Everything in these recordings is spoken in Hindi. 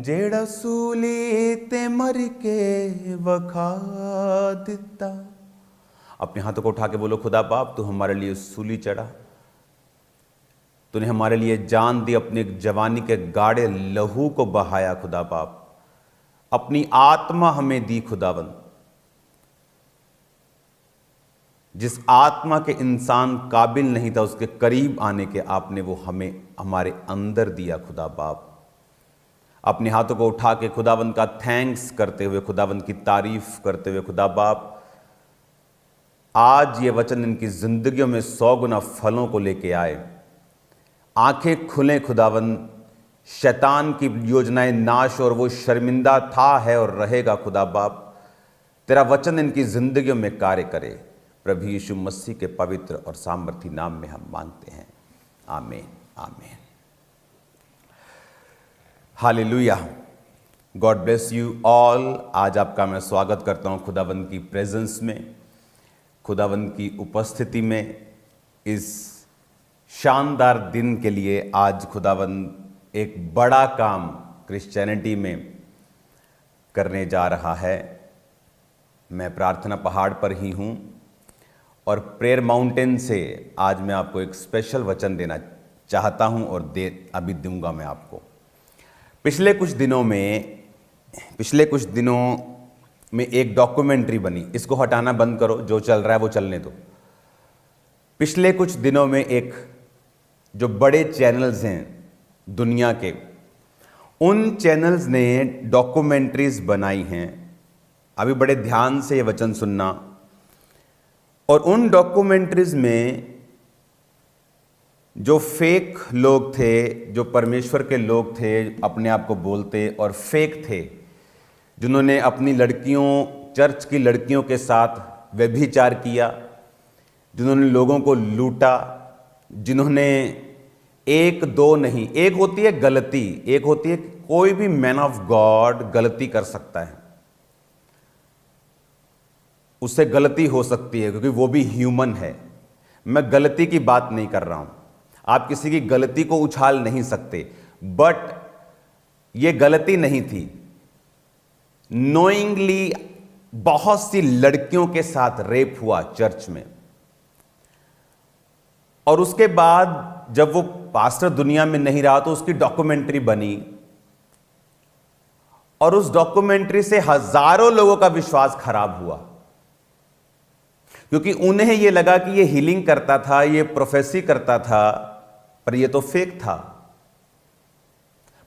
जेड़ा सूली ते मर के वखा दिता। अपने हाथों को उठा के बोलो, खुदा बाप तू हमारे लिए सूली चढ़ा, तूने हमारे लिए जान दी, अपनी जवानी के गाढ़े लहू को बहाया खुदा बाप, अपनी आत्मा हमें दी खुदावन। जिस आत्मा के इंसान काबिल नहीं था उसके करीब आने के, आपने वो हमें हमारे अंदर दिया खुदा बाप। अपने हाथों को उठा के खुदावन का थैंक्स करते हुए, खुदावन की तारीफ करते हुए, खुदा बाप आज ये वचन इनकी जिंदगियों में 100 गुना फलों को लेके आए। आंखें खुलें खुदावन, शैतान की योजनाएं नाश और वो शर्मिंदा था, है और रहेगा खुदा बाप। तेरा वचन इनकी जिंदगियों में कार्य करे। प्रभु यीशु मसीह के पवित्र और सामर्थी नाम में हम मांगते हैं, आमीन आमीन। Hallelujah. God bless you all. आज आपका मैं स्वागत करता हूं खुदावंद की प्रेजेंस में, खुदावंद की उपस्थिति में। इस शानदार दिन के लिए आज खुदावंद एक बड़ा काम क्रिश्चियनिटी में करने जा रहा है। मैं प्रार्थना पहाड़ पर ही हूं और प्रेयर माउंटेन से आज मैं आपको एक स्पेशल वचन देना चाहता हूं और अभी दूंगा मैं आपको। पिछले कुछ दिनों में एक डॉक्यूमेंट्री बनी। इसको हटाना बंद करो, जो चल रहा है वो चलने दो। पिछले कुछ दिनों में एक जो बड़े चैनल्स हैं दुनिया के, उन चैनल्स ने डॉक्यूमेंट्रीज बनाई हैं। अभी बड़े ध्यान से ये वचन सुनना। और उन डॉक्यूमेंट्रीज में जो फेक लोग थे, जो परमेश्वर के लोग थे, अपने आप को बोलते और फेक थे, जिन्होंने अपनी लड़कियों, चर्च की लड़कियों के साथ व्यभिचार किया, जिन्होंने लोगों को लूटा, जिन्होंने एक दो नहीं, एक होती है गलती, एक होती है कोई भी मैन ऑफ गॉड गलती कर सकता है, उससे गलती हो सकती है क्योंकि वो भी ह्यूमन है। मैं गलती की बात नहीं कर रहा हूं, आप किसी की गलती को उछाल नहीं सकते, बट ये गलती नहीं थी। नोइंगली बहुत सी लड़कियों के साथ रेप हुआ चर्च में, और उसके बाद जब वो पास्टर दुनिया में नहीं रहा तो उसकी डॉक्यूमेंट्री बनी, और उस डॉक्यूमेंट्री से हजारों लोगों का विश्वास खराब हुआ क्योंकि उन्हें यह लगा कि ये हीलिंग करता था, ये प्रोफेसी करता था, पर ये तो फेक था।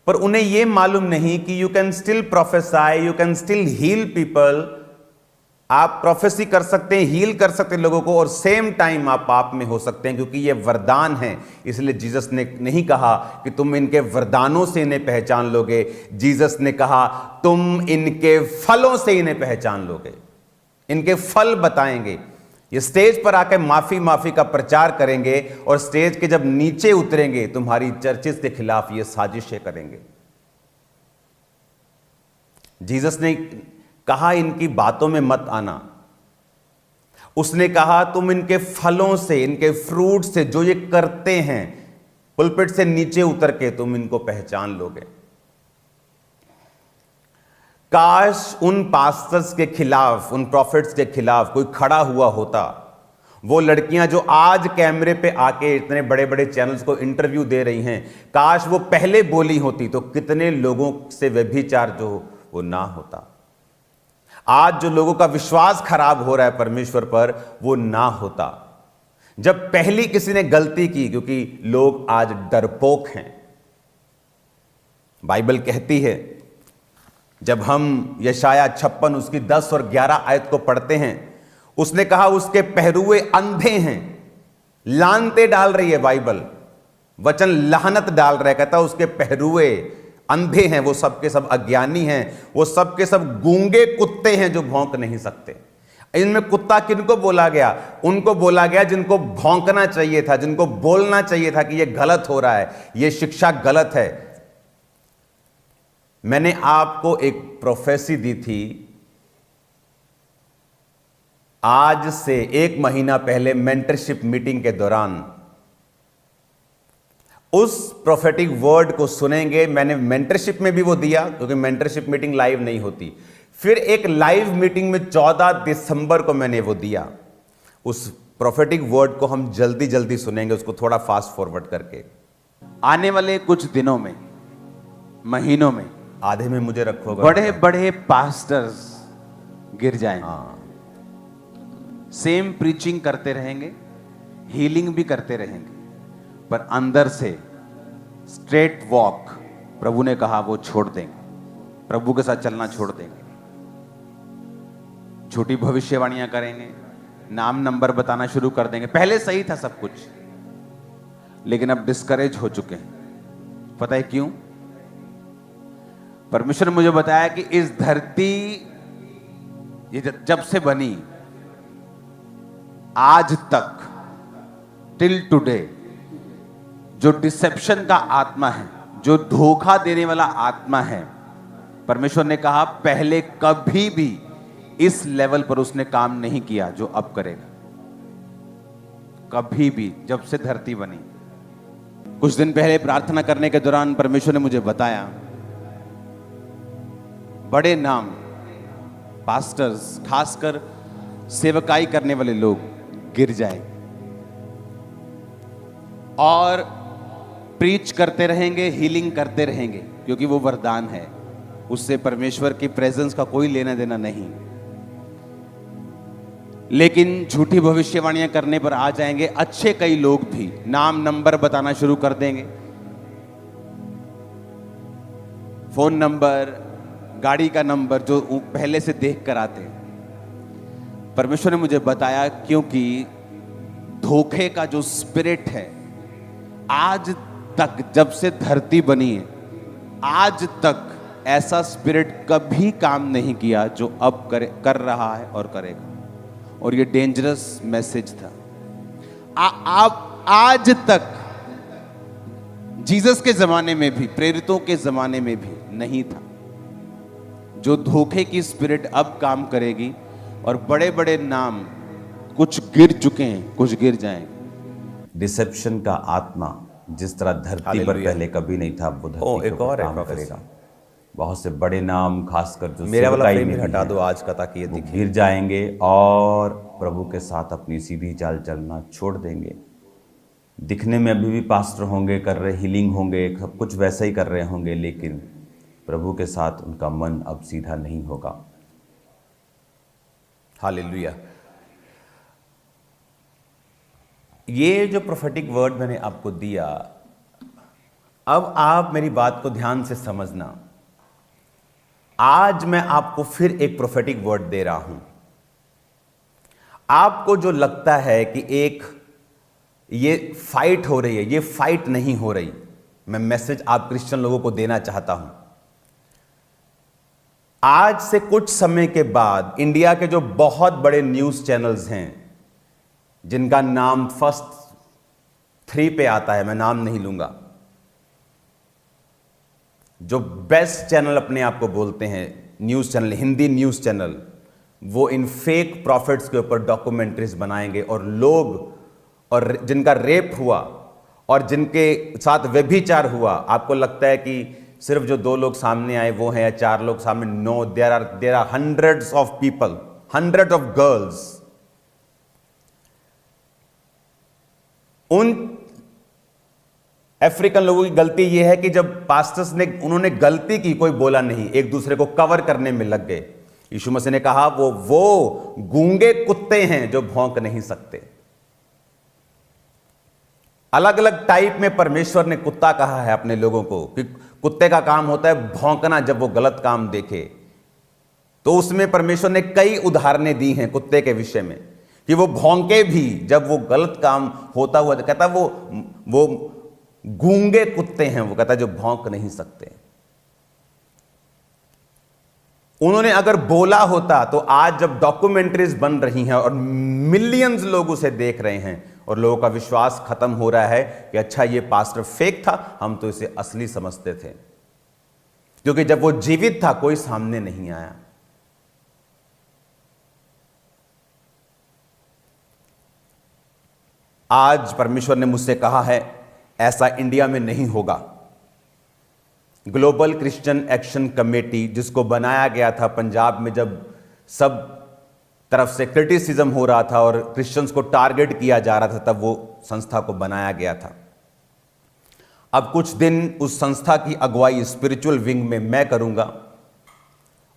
पर उन्हें यह मालूम नहीं कि you can still prophesy, you can still heal people. आप प्रोफेसी कर सकते हैं, हील कर सकते हैं लोगों को, और सेम टाइम आप पाप में हो सकते हैं क्योंकि ये वरदान है। इसलिए जीसस ने नहीं कहा कि तुम इनके वरदानों से इन्हें पहचान लोगे, जीसस ने कहा तुम इनके फलों से इन्हें पहचान लोगे, इनके फल बताएंगे। ये स्टेज पर आकर माफी का प्रचार करेंगे और स्टेज के जब नीचे उतरेंगे तुम्हारी चर्चेस के खिलाफ ये साजिशें करेंगे। जीसस ने कहा इनकी बातों में मत आना, उसने कहा तुम इनके फलों से, इनके फ्रूट से, जो ये करते हैं, पुलपिट से नीचे उतर के तुम इनको पहचान लोगे। काश उन पास्टर्स के खिलाफ, उन प्रॉफिट्स के खिलाफ कोई खड़ा हुआ होता। वो लड़कियां जो आज कैमरे पे आके इतने बड़े बड़े चैनल्स को इंटरव्यू दे रही हैं, काश वो पहले बोली होती तो कितने लोगों से व्यभिचार जो वो ना होता। आज जो लोगों का विश्वास खराब हो रहा है परमेश्वर पर, वो ना होता जब पहली किसी ने गलती की, क्योंकि लोग आज डरपोक हैं। बाइबल कहती है, जब हम यशाया 56 उसकी 10 और 11 आयत को पढ़ते हैं, उसने कहा उसके पहरुए अंधे हैं। लानते डाल रही है बाइबल, वचन लानत डाल रहा है, कहता उसके पहरुए अंधे हैं, वो सब के सब अज्ञानी हैं, वो सब के सब गूंगे कुत्ते हैं जो भौंक नहीं सकते। इनमें कुत्ता किनको बोला गया? उनको बोला गया जिनको भौंकना चाहिए था, जिनको बोलना चाहिए था कि यह गलत हो रहा है, यह शिक्षा गलत है। मैंने आपको एक प्रोफेसी दी थी आज से 1 महीना पहले मेंटरशिप मीटिंग के दौरान। उस प्रोफेटिक वर्ड को सुनेंगे। मैंने मेंटरशिप में भी वो दिया, क्योंकि मेंटरशिप मीटिंग लाइव नहीं होती। फिर एक लाइव मीटिंग में 14 दिसंबर को मैंने वो दिया। उस प्रोफेटिक वर्ड को हम जल्दी जल्दी सुनेंगे, उसको थोड़ा फास्ट फॉरवर्ड करके। आने वाले कुछ दिनों में, महीनों में, आधे में मुझे रखोगे। बड़े बड़े पास्टर्स गिर जाएंगे। हाँ, सेम प्रीचिंग करते रहेंगे, हीलिंग भी करते रहेंगे, पर अंदर से स्ट्रेट वॉक प्रभु ने कहा वो छोड़ देंगे, प्रभु के साथ चलना छोड़ देंगे। झूठी भविष्यवाणियां करेंगे, नाम नंबर बताना शुरू कर देंगे। पहले सही था सब कुछ, लेकिन अब डिस्करेज हो चुके हैं। पता है क्यों? परमेश्वर ने मुझे बताया कि इस धरती ये जब से बनी आज तक, टिल टुडे, जो डिसेप्शन का आत्मा है, जो धोखा देने वाला आत्मा है, परमेश्वर ने कहा पहले कभी भी इस लेवल पर उसने काम नहीं किया जो अब करेगा। कभी भी, जब से धरती बनी। कुछ दिन पहले प्रार्थना करने के दौरान परमेश्वर ने मुझे बताया बड़े नाम, पास्टर्स, खासकर सेवकाई करने वाले लोग गिर जाएंगे और प्रीच करते रहेंगे, हीलिंग करते रहेंगे, क्योंकि वो वरदान है, उससे परमेश्वर की प्रेजेंस का कोई लेना देना नहीं। लेकिन झूठी भविष्यवाणियां करने पर आ जाएंगे अच्छे कई लोग भी, नाम नंबर बताना शुरू कर देंगे, फोन नंबर, गाड़ी का नंबर जो पहले से देख कर आते हैं। परमेश्वर ने मुझे बताया क्योंकि धोखे का जो स्पिरिट है, आज तक जब से धरती बनी है, आज तक ऐसा स्पिरिट कभी काम नहीं किया जो अब कर रहा है और करेगा। और ये डेंजरस मैसेज था। आप आज तक जीसस के जमाने में भी, प्रेरितों के जमाने में भी नहीं था। जो धोखे की स्पिरिट अब काम करेगी और बड़े बड़े नाम कुछ गिर चुके हैं, कुछ गिर जाएंगे। डिसेप्शन का आत्मा जिस तरह धरती पर पहले कभी नहीं था, वो धरती एक और काम करेगा। बहुत से बड़े नाम, खासकर जो मेरा वाला सेवकाई फ्रेम में हटा हैं, दो आज का, ताकि ये वो दिखे। गिर जाएंगे और प्रभु के साथ अपनी सीधी चाल चलना छोड़ देंगे। दिखने में अभी भी पास्टर होंगे, कर रहे हीलिंग होंगे, सब कुछ वैसा ही कर रहे होंगे, लेकिन प्रभु के साथ उनका मन अब सीधा नहीं होगा। हालेलुया। ये जो प्रोफेटिक वर्ड मैंने आपको दिया, अब आप मेरी बात को ध्यान से समझना। आज मैं आपको फिर एक प्रोफेटिक वर्ड दे रहा हूं। आपको जो लगता है कि एक ये फाइट हो रही है, ये फाइट नहीं हो रही। मैं मैसेज आप क्रिश्चियन लोगों को देना चाहता हूं। आज से कुछ समय के बाद इंडिया के जो बहुत बड़े न्यूज चैनल्स हैं, जिनका नाम फर्स्ट 3 पे आता है, मैं नाम नहीं लूंगा, जो बेस्ट चैनल अपने आप को बोलते हैं, news channel, Hindi news channel, वो इन फेक प्रॉफिट्स के ऊपर डॉक्यूमेंट्रीज बनाएंगे। और लोग, और जिनका रेप हुआ और जिनके साथ व्यभिचार हुआ, आपको लगता है कि सिर्फ जो 2 लोग सामने आए वो हैं, या 4 लोग सामने? No, there are hundreds of people, hundred of girls. उन अफ्रीकन लोगों की गलती यह है कि जब पास्टर्स ने, उन्होंने गलती की, कोई बोला नहीं, एक दूसरे को कवर करने में लग गए। यीशु मसीह ने कहा वो गूंगे कुत्ते हैं जो भौंक नहीं सकते। अलग अलग टाइप में परमेश्वर ने कुत्ता कहा है अपने लोगों को, कि कुत्ते का काम होता है भौंकना जब वो गलत काम देखे। तो उसमें परमेश्वर ने कई उदाहरणें दी हैं कुत्ते के विषय में, कि वो भौंके भी जब वो गलत काम होता हुआ, कहता वो गूंगे कुत्ते हैं, वो कहता जो भौंक नहीं सकते। उन्होंने अगर बोला होता तो आज जब डॉक्यूमेंट्रीज बन रही हैं और मिलियंस लोग उसे देख रहे हैं और लोगों का विश्वास खत्म हो रहा है कि अच्छा ये पास्टर फेक था, हम तो इसे असली समझते थे, क्योंकि जब वो जीवित था कोई सामने नहीं आया। आज परमेश्वर ने मुझसे कहा है ऐसा इंडिया में नहीं होगा। ग्लोबल क्रिश्चियन एक्शन कमेटी, जिसको बनाया गया था पंजाब में जब सब तरफ से क्रिटिसिज्म हो रहा था और क्रिश्चियंस को टारगेट किया जा रहा था, तब वो संस्था को बनाया गया था। अब कुछ दिन उस संस्था की अगुवाई स्पिरिचुअल विंग में मैं करूंगा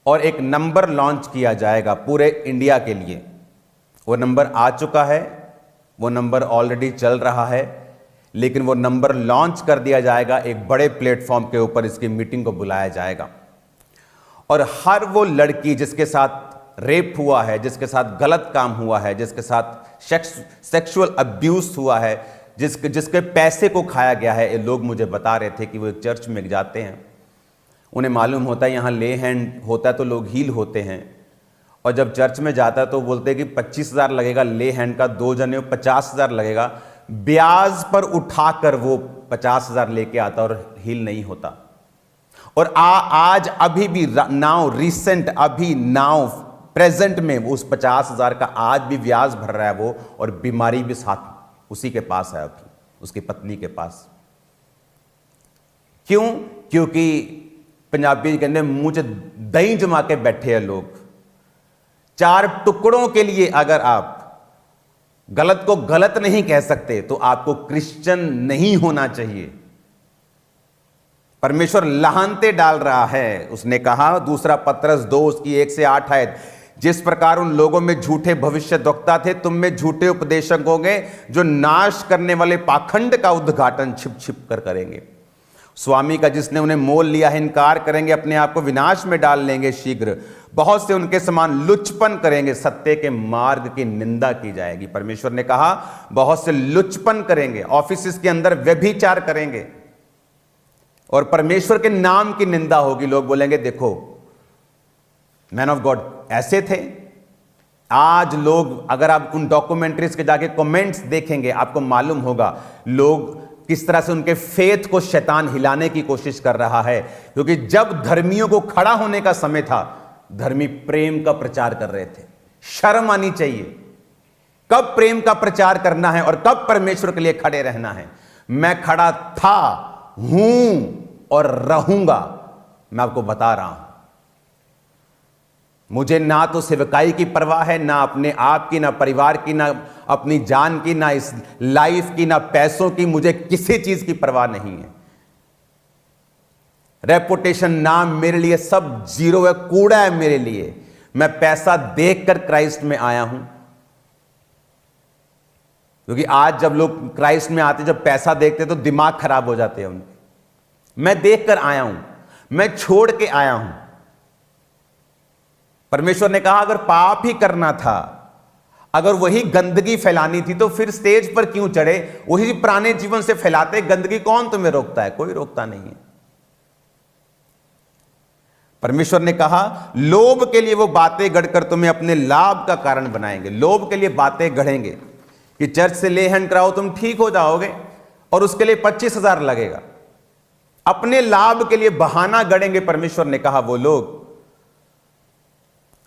और एक नंबर लॉन्च किया जाएगा पूरे इंडिया के लिए। वो नंबर आ चुका है, वो नंबर ऑलरेडी चल रहा है, लेकिन वो नंबर लॉन्च कर दिया जाएगा। एक बड़े प्लेटफॉर्म के ऊपर इसकी मीटिंग को बुलाया जाएगा और हर वो लड़की जिसके साथ रेप हुआ है, जिसके साथ गलत काम हुआ है, जिसके साथ सेक्सुअल अब्यूज हुआ है, जिसके पैसे को खाया गया है, ये लोग मुझे बता रहे थे कि वो एक चर्च में जाते हैं, उन्हें मालूम होता है यहाँ ले हैंड होता है तो लोग हील होते हैं, और जब चर्च में जाता है तो बोलते हैं कि 25,000 लगेगा ले हैंड का, 2 जने 50,000 लगेगा। ब्याज पर उठाकर वो 50,000 लेके आता और हील नहीं होता। और आज अभी भी नाउ रिसेंट अभी नाउ प्रेजेंट में उस 50,000 का आज भी ब्याज भर रहा है वो, और बीमारी भी साथ उसी के पास है, अभी उसकी पत्नी के पास। क्यों? क्योंकि पंजाबी कहते मुंह च दही जमा के बैठे हैं लोग। 4 टुकड़ों के लिए अगर आप गलत को गलत नहीं कह सकते तो आपको क्रिश्चियन नहीं होना चाहिए। परमेश्वर लाहनते डाल रहा है। उसने कहा, दूसरा पत्रस 2 उसकी 1 से 8 आयत, जिस प्रकार उन लोगों में झूठे भविष्यद्वक्ता थे, तुम में झूठे उपदेशक होंगे जो नाश करने वाले पाखंड का उद्घाटन छिप छिप कर करेंगे। स्वामी का जिसने उन्हें मोल लिया है इनकार करेंगे, अपने आप को विनाश में डाल लेंगे शीघ्र। बहुत से उनके समान लुचपन करेंगे, सत्य के मार्ग की निंदा की जाएगी। परमेश्वर ने कहा बहुत से लुचपन करेंगे, ऑफिस के अंदर व्यभिचार करेंगे और परमेश्वर के नाम की निंदा होगी। लोग बोलेंगे देखो मैन ऑफ गॉड ऐसे थे। आज लोग, अगर आप उन डॉक्यूमेंट्रीज के जाके कमेंट्स देखेंगे, आपको मालूम होगा लोग किस तरह से उनके फेथ को शैतान हिलाने की कोशिश कर रहा है। क्योंकि जब धर्मियों को खड़ा होने का समय था, धर्मी प्रेम का प्रचार कर रहे थे। शर्म आनी चाहिए। कब प्रेम का प्रचार करना है और कब परमेश्वर के लिए खड़े रहना है। मैं खड़ा था, हूं और रहूंगा। मैं आपको बता रहा हूं, मुझे ना तो सेवकाई की परवाह है, ना अपने आप की, ना परिवार की, ना अपनी जान की, ना इस लाइफ की, ना पैसों की। मुझे किसी चीज की परवाह नहीं है। रेपुटेशन, नाम मेरे लिए सब जीरो है, कूड़ा है मेरे लिए। मैं पैसा देखकर क्राइस्ट में आया हूं। क्योंकि आज जब लोग क्राइस्ट में आते, जब पैसा देखते तो दिमाग खराब हो जाते हैं उनके। मैं देखकर आया हूं, मैं छोड़ के आया हूं। परमेश्वर ने कहा अगर पाप ही करना था, अगर वही गंदगी फैलानी थी, तो फिर स्टेज पर क्यों चढ़े? वही पुराने जीवन से फैलाते गंदगी। कौन तुम्हें रोकता है? कोई रोकता नहीं है। परमेश्वर ने कहा लोभ के लिए वो बातें गढ़कर तुम्हें अपने लाभ का कारण बनाएंगे। लोभ के लिए बातें गढ़ेंगे कि चर्च से ले हैंड कराओ तुम ठीक हो जाओगे, और उसके लिए 25,000 लगेगा। अपने लाभ के लिए बहाना गढ़ेंगे। परमेश्वर ने कहा वो लोग,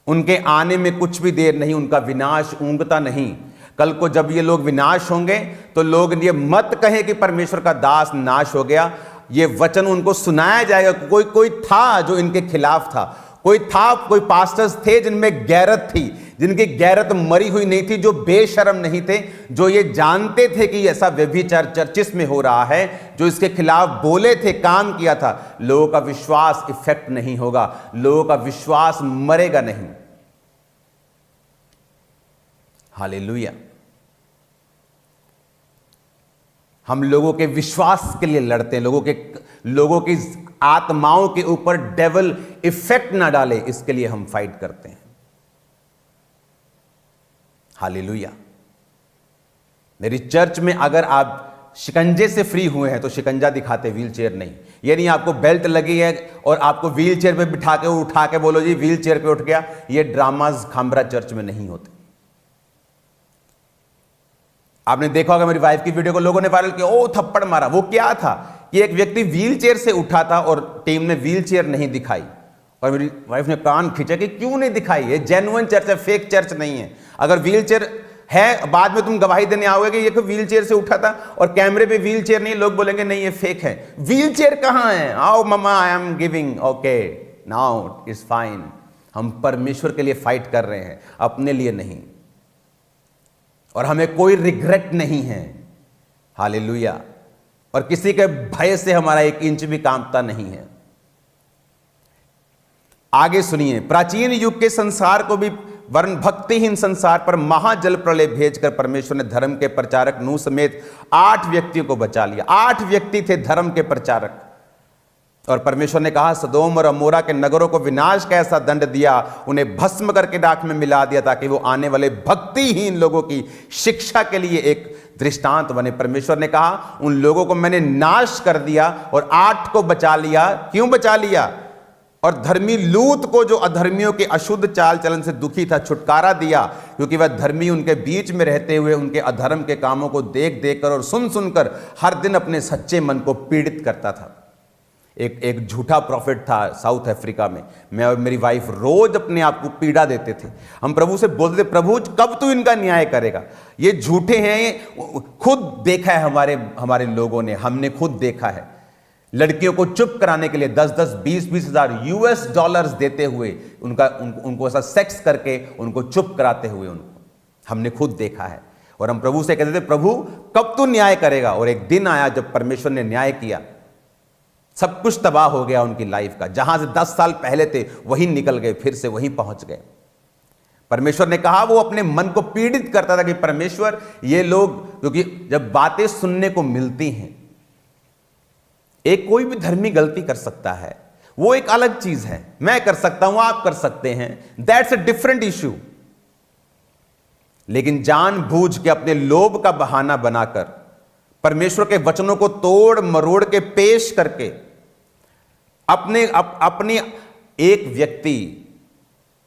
उनके आने में कुछ भी देर नहीं, उनका विनाश ऊंघता नहीं। कल को जब ये लोग विनाश होंगे तो लोग ये मत कहें कि परमेश्वर का दास नाश हो गया। ये वचन उनको सुनाया जाएगा। कोई था जो इनके खिलाफ था, कोई पास्टर्स थे जिनमें गैरत थी, जिनकी गैरत मरी हुई नहीं थी, जो बेशर्म नहीं थे, जो ये जानते थे कि ऐसा व्यभिचार चर्चिस में हो रहा है, जो इसके खिलाफ बोले थे, काम किया था। लोगों का विश्वास इफेक्ट नहीं होगा, लोगों का विश्वास मरेगा नहीं। हालेलुया। हम लोगों के विश्वास के लिए लड़ते हैं, लोगों की आत्माओं के ऊपर डेविल इफेक्ट ना डाले, इसके लिए हम फाइट करते हैं। हालेलुया। मेरी चर्च में अगर आप शिकंजे से फ्री हुए हैं तो शिकंजा दिखाते, व्हील चेयर नहीं। ये नहीं आपको बेल्ट लगी है और आपको व्हील चेयर पे बिठा के उठा के बोलो जी व्हील चेयर पे उठ गया। ये ड्रामाज खामरा चर्च में नहीं होते। आपने देखा होगा मेरी वाइफ की वीडियो को लोगों ने वायरल किया, ओ थप्पड़ मारा। वो क्या था कि एक व्यक्ति व्हील चेयर से उठा था और टीम ने व्हील चेयर नहीं दिखाई, और मेरी वाइफ ने कान खींचा कि क्यों नहीं दिखाई? ये जेन्युइन चर्च है, फेक चर्च नहीं है। अगर व्हील चेयर है, बाद में तुम गवाही देने आओगे कि ये तो व्हील चेयर से उठा था और कैमरे पे व्हील चेयर नहीं, लोग बोलेंगे नहीं ये फेक है। व्हील चेयर कहां है? आओ मम्मा, I am giving, okay now it's fine. हम परमेश्वर के लिए फाइट कर रहे हैं, अपने लिए नहीं, और हमें कोई रिग्रेट नहीं है। हालेलुया। और किसी के भय से हमारा 1 इंच भी कांपता नहीं है। आगे सुनिए, प्राचीन युग के संसार को भी वर्ण भक्तिहीन संसार पर महाजल प्रलय भेजकर परमेश्वर ने धर्म के प्रचारक नूह समेत 8 व्यक्तियों को बचा लिया। 8 व्यक्ति थे धर्म के प्रचारक, और परमेश्वर ने कहा सदोम और अमोरा के नगरों को विनाश का ऐसा दंड दिया, उन्हें भस्म करके राख में मिला दिया, ताकि वो आने वाले भक्तिहीन लोगों की शिक्षा के लिए एक दृष्टांत बने। परमेश्वर ने कहा उन लोगों को मैंने नाश कर दिया और 8 को बचा लिया। क्यों बचा लिया? और धर्मी लूत को, जो अधर्मियों के अशुद्ध चाल चलन से दुखी था, छुटकारा दिया, क्योंकि वह धर्मी उनके बीच में रहते हुए उनके अधर्म के कामों को देख देख कर और सुन सुनकर हर दिन अपने सच्चे मन को पीड़ित करता था। एक झूठा प्रॉफिट था साउथ अफ्रीका में। मैं और मेरी वाइफ रोज अपने आप को पीड़ा देते थे। हम प्रभु से बोलते थे प्रभु कब तू इनका न्याय करेगा, ये झूठे हैं। खुद देखा है हमारे लोगों ने, हमने खुद देखा है लड़कियों को चुप कराने के लिए 10-10, 20-20 हजार US डॉलर्स देते हुए उनको ऐसा सेक्स करके उनको चुप कराते हुए हमने खुद देखा है। और हम प्रभु से कहते थे प्रभु कब तू न्याय करेगा। और एक दिन आया जब परमेश्वर ने न्याय किया, सब कुछ तबाह हो गया उनकी लाइफ का। जहां से 10 साल पहले थे वहीं निकल गए, फिर से वहीं पहुंच गए। परमेश्वर ने कहा, वो अपने मन को पीड़ित करता था कि परमेश्वर ये लोग, क्योंकि जब बातें सुनने को मिलती हैं, एक कोई भी धर्मी गलती कर सकता है, वो एक अलग चीज है। मैं कर सकता हूं, आप कर सकते हैं, दैट्स अ डिफरेंट इश्यू। लेकिन जानबूझ के अपने लोभ का बहाना बनाकर परमेश्वर के वचनों को तोड़ मरोड़ के पेश करके अपनी एक व्यक्ति,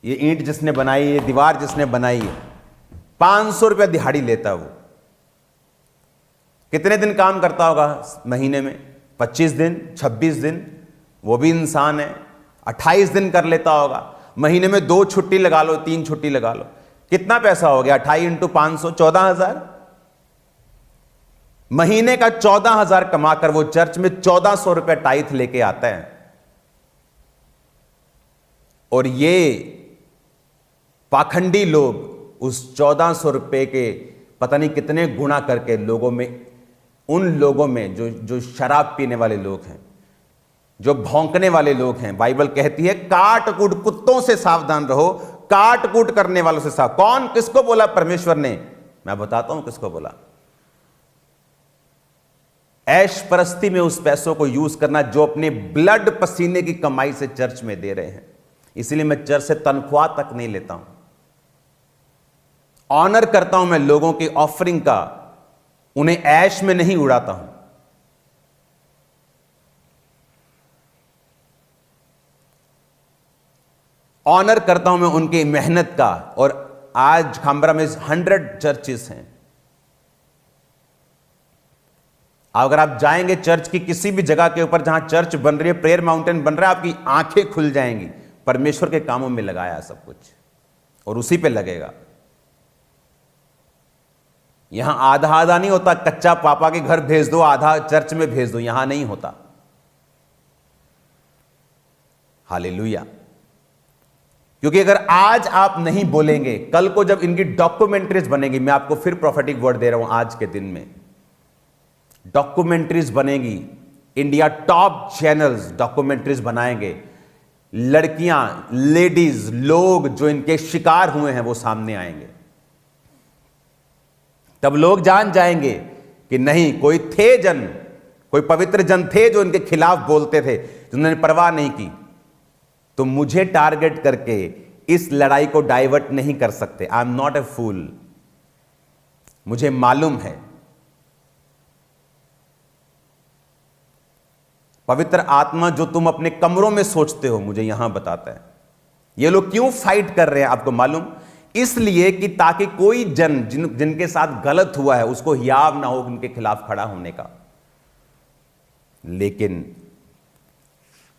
ये ईंट जिसने बनाई, ये दीवार जिसने बनाई, 500 रुपया दिहाड़ी लेता। वो कितने दिन काम करता होगा महीने में? 25 दिन, 26 दिन, वो भी इंसान है। 28 दिन कर लेता होगा, महीने में 2 छुट्टी लगा लो, 3 छुट्टी लगा लो, कितना पैसा हो गया? 28 × 500, 14,000। महीने का 14,000 कमाकर वो चर्च में 1400 रुपए टाइथ लेके आता है। और ये पाखंडी लोग उस 1400 रुपए के पता नहीं कितने गुणा करके लोगों में, उन लोगों में जो शराब पीने वाले लोग हैं, जो भौंकने वाले लोग हैं, बाइबल कहती है काट कूट कुत्तों से सावधान रहो, काट कूट करने वालों से सावधान। कौन, किसको बोला परमेश्वर ने? मैं बताता हूं किसको बोला। ऐश परस्ती में उस पैसों को यूज करना जो अपने ब्लड पसीने की कमाई से चर्च में दे रहे हैं। इसलिए मैं चर्च से तनख्वाह तक नहीं लेता हूं। ऑनर करता हूं मैं लोगों की ऑफरिंग का, उन्हें ऐश में नहीं उड़ाता हूं। ऑनर करता हूं मैं उनकी मेहनत का। और आज खामबरा में 100 चर्चेस हैं। अगर आप जाएंगे चर्च की किसी भी जगह के ऊपर जहां चर्च बन रही है, प्रेयर माउंटेन बन रहा है, आपकी आंखें खुल जाएंगी। परमेश्वर के कामों में लगाया सब कुछ और उसी पे लगेगा। यहां आधा आधा नहीं होता, कच्चा पापा के घर भेज दो, आधा चर्च में भेज दो, यहां नहीं होता। हालेलुया। क्योंकि अगर आज आप नहीं बोलेंगे, कल को जब इनकी डॉक्यूमेंट्रीज बनेगी, मैं आपको फिर प्रोफेटिक वर्ड दे रहा हूं, आज के दिन में डॉक्यूमेंट्रीज बनेगी, इंडिया टॉप चैनल्स डॉक्यूमेंट्रीज बनाएंगे, लड़कियां, लेडीज, लोग जो इनके शिकार हुए हैं वो सामने आएंगे। तब लोग जान जाएंगे कि नहीं, कोई थे जन, कोई पवित्र जन थे जो इनके खिलाफ बोलते थे, जिन्होंने परवाह नहीं की। तो मुझे टारगेट करके इस लड़ाई को डाइवर्ट नहीं कर सकते। आई एम नॉट ए फूल। मुझे मालूम है पवित्र आत्मा जो तुम अपने कमरों में सोचते हो, मुझे यहां बताता है। ये लोग क्यों फाइट कर रहे हैं आपको मालूम? इसलिए कि ताकि कोई जन जिनके साथ गलत हुआ है उसको हियाव ना हो उनके खिलाफ खड़ा होने का। लेकिन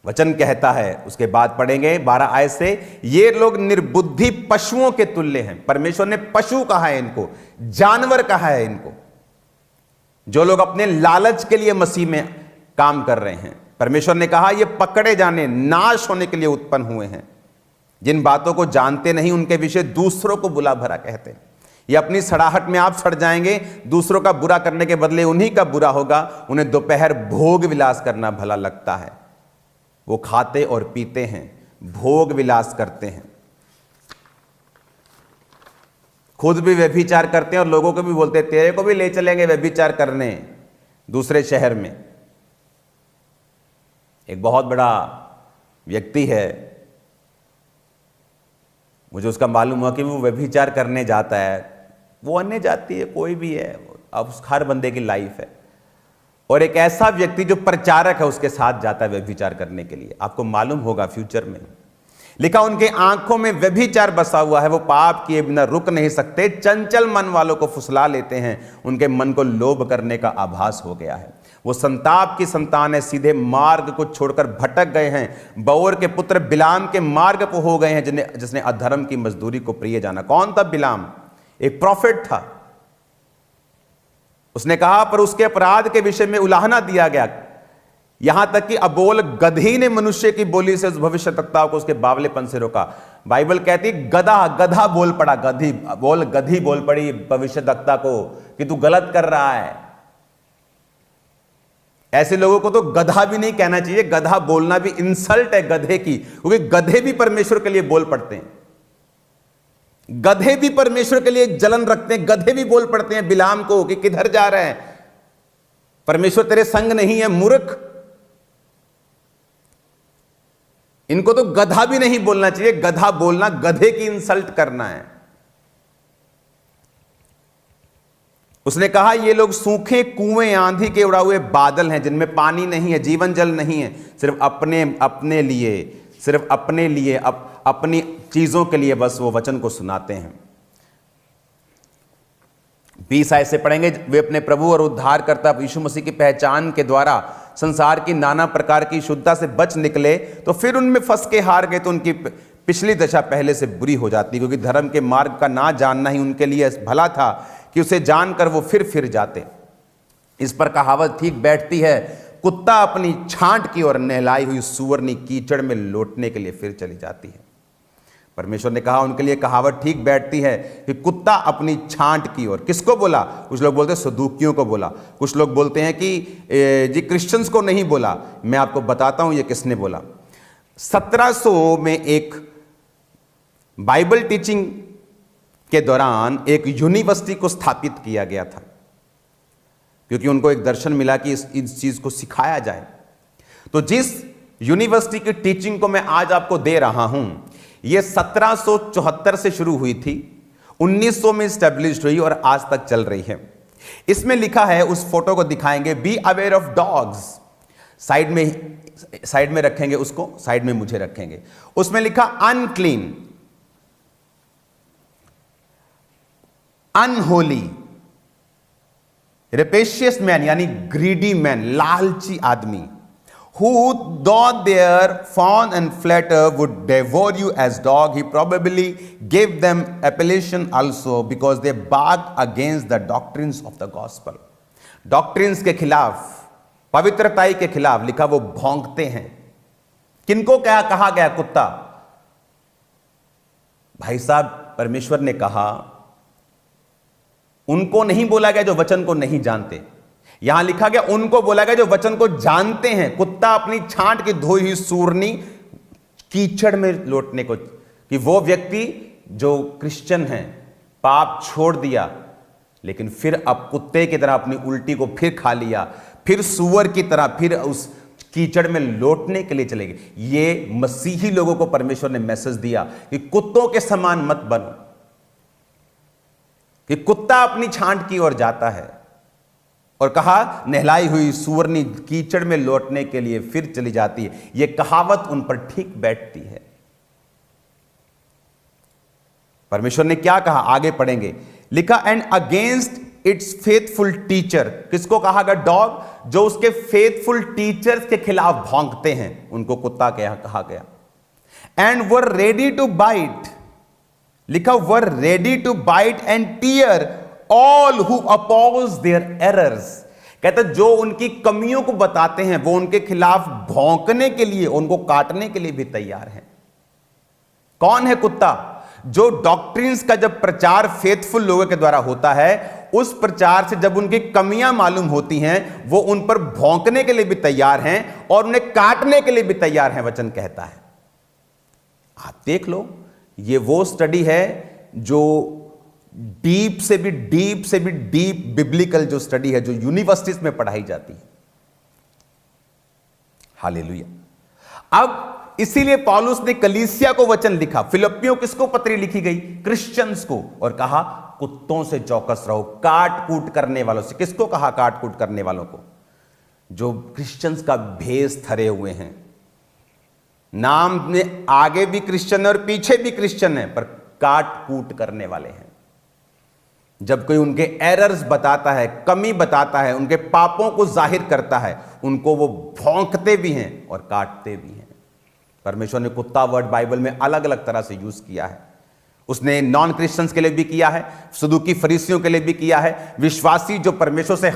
वचन कहता है, उसके बाद पढ़ेंगे 12 आयत से, ये लोग निर्बुद्धि पशुओं के तुल्य हैं। परमेश्वर ने पशु कहा है इनको, जानवर कहा है इनको, जो लोग अपने लालच के लिए मसीह में काम कर रहे हैं। परमेश्वर ने कहा ये पकड़े जाने, नाश होने के लिए उत्पन्न हुए हैं। जिन बातों को जानते नहीं उनके विषय दूसरों को बुरा भला कहते हैं। ये अपनी सड़ाहट में आप सड़ जाएंगे, दूसरों का बुरा करने के बदले उन्हीं का बुरा होगा। उन्हें दोपहर भोग विलास करना भला लगता है। वो खाते और पीते हैं, भोग विलास करते हैं, खुद भी व्यभिचार करते हैं और लोगों को भी बोलते हैं तेरे को भी ले चलेंगे व्यभिचार करने दूसरे शहर में। एक बहुत बड़ा व्यक्ति है, मुझे उसका मालूम हुआ कि वो व्यभिचार करने जाता है। वो अन्य जाति है, कोई भी है, अब हर बंदे की लाइफ है। और एक ऐसा व्यक्ति जो प्रचारक है उसके साथ जाता है व्यभिचार करने के लिए। आपको मालूम होगा फ्यूचर में लिखा, उनके आंखों में व्यभिचार बसा हुआ है, वो पाप किए बिना रुक नहीं सकते, चंचल मन वालों को फुसला लेते हैं, उनके मन को लोभ करने का आभास हो गया है। वो संताप की संतान है, सीधे मार्ग को छोड़कर भटक गए हैं। बओर के पुत्र बिलाम के मार्ग पर हो गए हैं, जिसने अधर्म की मजदूरी को प्रिय जाना। कौन था बिलाम? एक प्रॉफिट था। उसने कहा, पर उसके अपराध के विषय में उलाहना दिया गया, यहां तक कि अबोल गधी ने मनुष्य की बोली से उस भविष्यद्वक्ता को उसके बावलेपन से रोका। बाइबल कहती गधा बोल पड़ा, गधी बोल पड़ी भविष्यद्वक्ता को कि तू गलत कर रहा है। ऐसे लोगों को तो गधा भी नहीं कहना चाहिए। गधा बोलना भी इंसल्ट है गधे की, क्योंकि गधे भी परमेश्वर के लिए बोल पड़ते हैं। गधे भी परमेश्वर के लिए जलन रखते हैं। गधे भी बोल पड़ते हैं बिलाम को कि किधर जा रहे हैं, परमेश्वर तेरे संग नहीं है मूर्ख। इनको तो गधा भी नहीं बोलना चाहिए। गधा बोलना गधे की इंसल्ट करना है। उसने कहा ये लोग सूखे कुएं, आंधी के उड़ा हुए बादल हैं, जिनमें पानी नहीं है, जीवन जल नहीं है, सिर्फ अपने लिए अपनी चीजों के लिए बस वो वचन को सुनाते हैं। 20 आयत से पढ़ेंगे, वे अपने प्रभु और उद्धारकर्ता यीशु मसीह की पहचान के द्वारा संसार की नाना प्रकार की शुद्धता से बच निकले, तो फिर उनमें फंस के हार गए, तो उनकी पिछली दशा पहले से बुरी हो जाती, क्योंकि धर्म के मार्ग का ना जानना ही उनके लिए भला था कि उसे जानकर वो फिर जाते। इस पर कहावत ठीक बैठती है, कुत्ता अपनी छांट की और नहलाई हुई सूअरनी कीचड़ में लौटने के लिए फिर चली जाती है। परमेश्वर ने कहा उनके लिए कहावत ठीक बैठती है कि कुत्ता अपनी छांट की ओर। किसको बोला? कुछ लोग बोलते हैं सदूकियों को बोला, कुछ लोग बोलते हैं कि जी क्रिश्चियंस को नहीं बोला। मैं आपको बताता हूं ये किसने बोला। 1700 में एक बाइबल टीचिंग के दौरान एक यूनिवर्सिटी को स्थापित किया गया था, क्योंकि उनको एक दर्शन मिला कि इस चीज को सिखाया जाए। तो जिस यूनिवर्सिटी की टीचिंग को मैं आज आपको दे रहा हूं, यह 1774 से शुरू हुई थी, 1900 में स्टैब्लिश्ड हुई और आज तक चल रही है। इसमें लिखा है, उस फोटो को दिखाएंगे, B aware of dogs. Side में रखेंगे उसको, साइड में मुझे रखेंगे। उसमें लिखा अनक्लीन, अनहोली, रेपेशियस मैन यानी ग्रीडी मैन, लालची आदमी, who though their fawn and flatter would devour you as dog, he probably gave them appellation also because they barked against the doctrines of the gospel. Doctrines के खिलाफ, पवित्रताई के खिलाफ लिखा वो भौंकते हैं। किनको क्या कहा गया? कुत्ता। भाई साहब, परमेश्वर ने कहा, उनको नहीं बोला गया जो वचन को नहीं जानते। यहां लिखा गया उनको बोला गया जो वचन को जानते हैं। कुत्ता अपनी छांट की धोई हुई सूरनी कीचड़ में लौटने को, कि वो व्यक्ति जो क्रिश्चियन है, पाप छोड़ दिया, लेकिन फिर अब कुत्ते की तरह अपनी उल्टी को फिर खा लिया, फिर सूअर की तरह फिर उस कीचड़ में लौटने के लिए चले गए। ये मसीही लोगों को परमेश्वर ने मैसेज दिया कि कुत्तों के समान मत बनो, कि कुत्ता अपनी छांट की ओर जाता है, और कहा नहलाई हुई सूअरनी कीचड़ में लौटने के लिए फिर चली जाती है। यह कहावत उन पर ठीक बैठती है। परमेश्वर ने क्या कहा? आगे पढ़ेंगे, लिखा and against it's faithful teacher. किसको कहा गया? डॉग। जो उसके फेथफुल टीचर्स के खिलाफ भौंकते हैं उनको कुत्ता कहा गया। And were ready to bite, लिखा were ready to bite and tear all who oppose their errors. कहते जो उनकी कमियों को बताते हैं वो उनके खिलाफ भौंकने के लिए, उनको काटने के लिए भी तैयार हैं। कौन है कुत्ता? जो डॉक्ट्रिन्स का जब प्रचार फेथफुल लोगों के द्वारा होता है, उस प्रचार से जब उनकी कमियां मालूम होती हैं, वो उन पर भौंकने के लिए भी तैयार हैं और उन्हें काटने के लिए भी तैयार हैं, वचन कहता है। आप देख लो, ये वो स्टडी है जो डीप से भी डीप बिब्लिकल जो स्टडी है, जो यूनिवर्सिटीज में पढ़ाई जाती है। हालेलुया। अब इसीलिए पौलुस ने कलीसिया को वचन लिखा। फिलिप्पियों किसको पत्री लिखी गई? क्रिश्चियंस को। और कहा कुत्तों से चौकस रहो, काट कूट करने वालों से। किसको कहा? काट कूट करने वालों को, जो क्रिश्चियंस का भेष धरे हुए हैं। नाम में आगे भी क्रिश्चियन है और पीछे भी क्रिश्चियन है, पर काट कूट करने वाले हैं। जब कोई उनके एरर्स बताता है, कमी बताता है, उनके पापों को जाहिर करता है, उनको वो भौंकते भी हैं और काटते भी हैं। परमेश्वर ने कुत्ता वर्ड बाइबल में अलग अलग तरह से यूज किया है। उसने नॉन क्रिश्चियंस के लिए भी किया है, सदूकी फरीसियों के लिए भी किया है, विश्वासी जो परमेश्वर से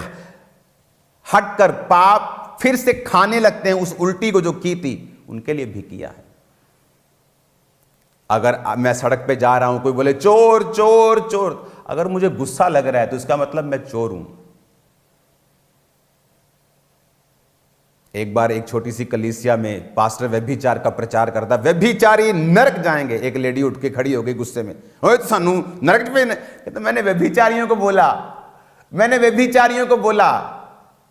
हटकर पाप फिर से खाने लगते हैं, उस उल्टी को जो की थी, उनके लिए भी किया है। अगर मैं सड़क पे जा रहा हूं, कोई बोले चोर चोर चोर, अगर मुझे गुस्सा लग रहा है तो इसका मतलब मैं चोर हूं। एक बार एक छोटी सी कलीसिया में पास्टर व्यभिचार का प्रचार करता, व्यभिचारी नरक जाएंगे। एक लेडी उठ के खड़ी हो गई गुस्से में, ओए सानू नरक पे। तो मैंने व्यभिचारियों को बोला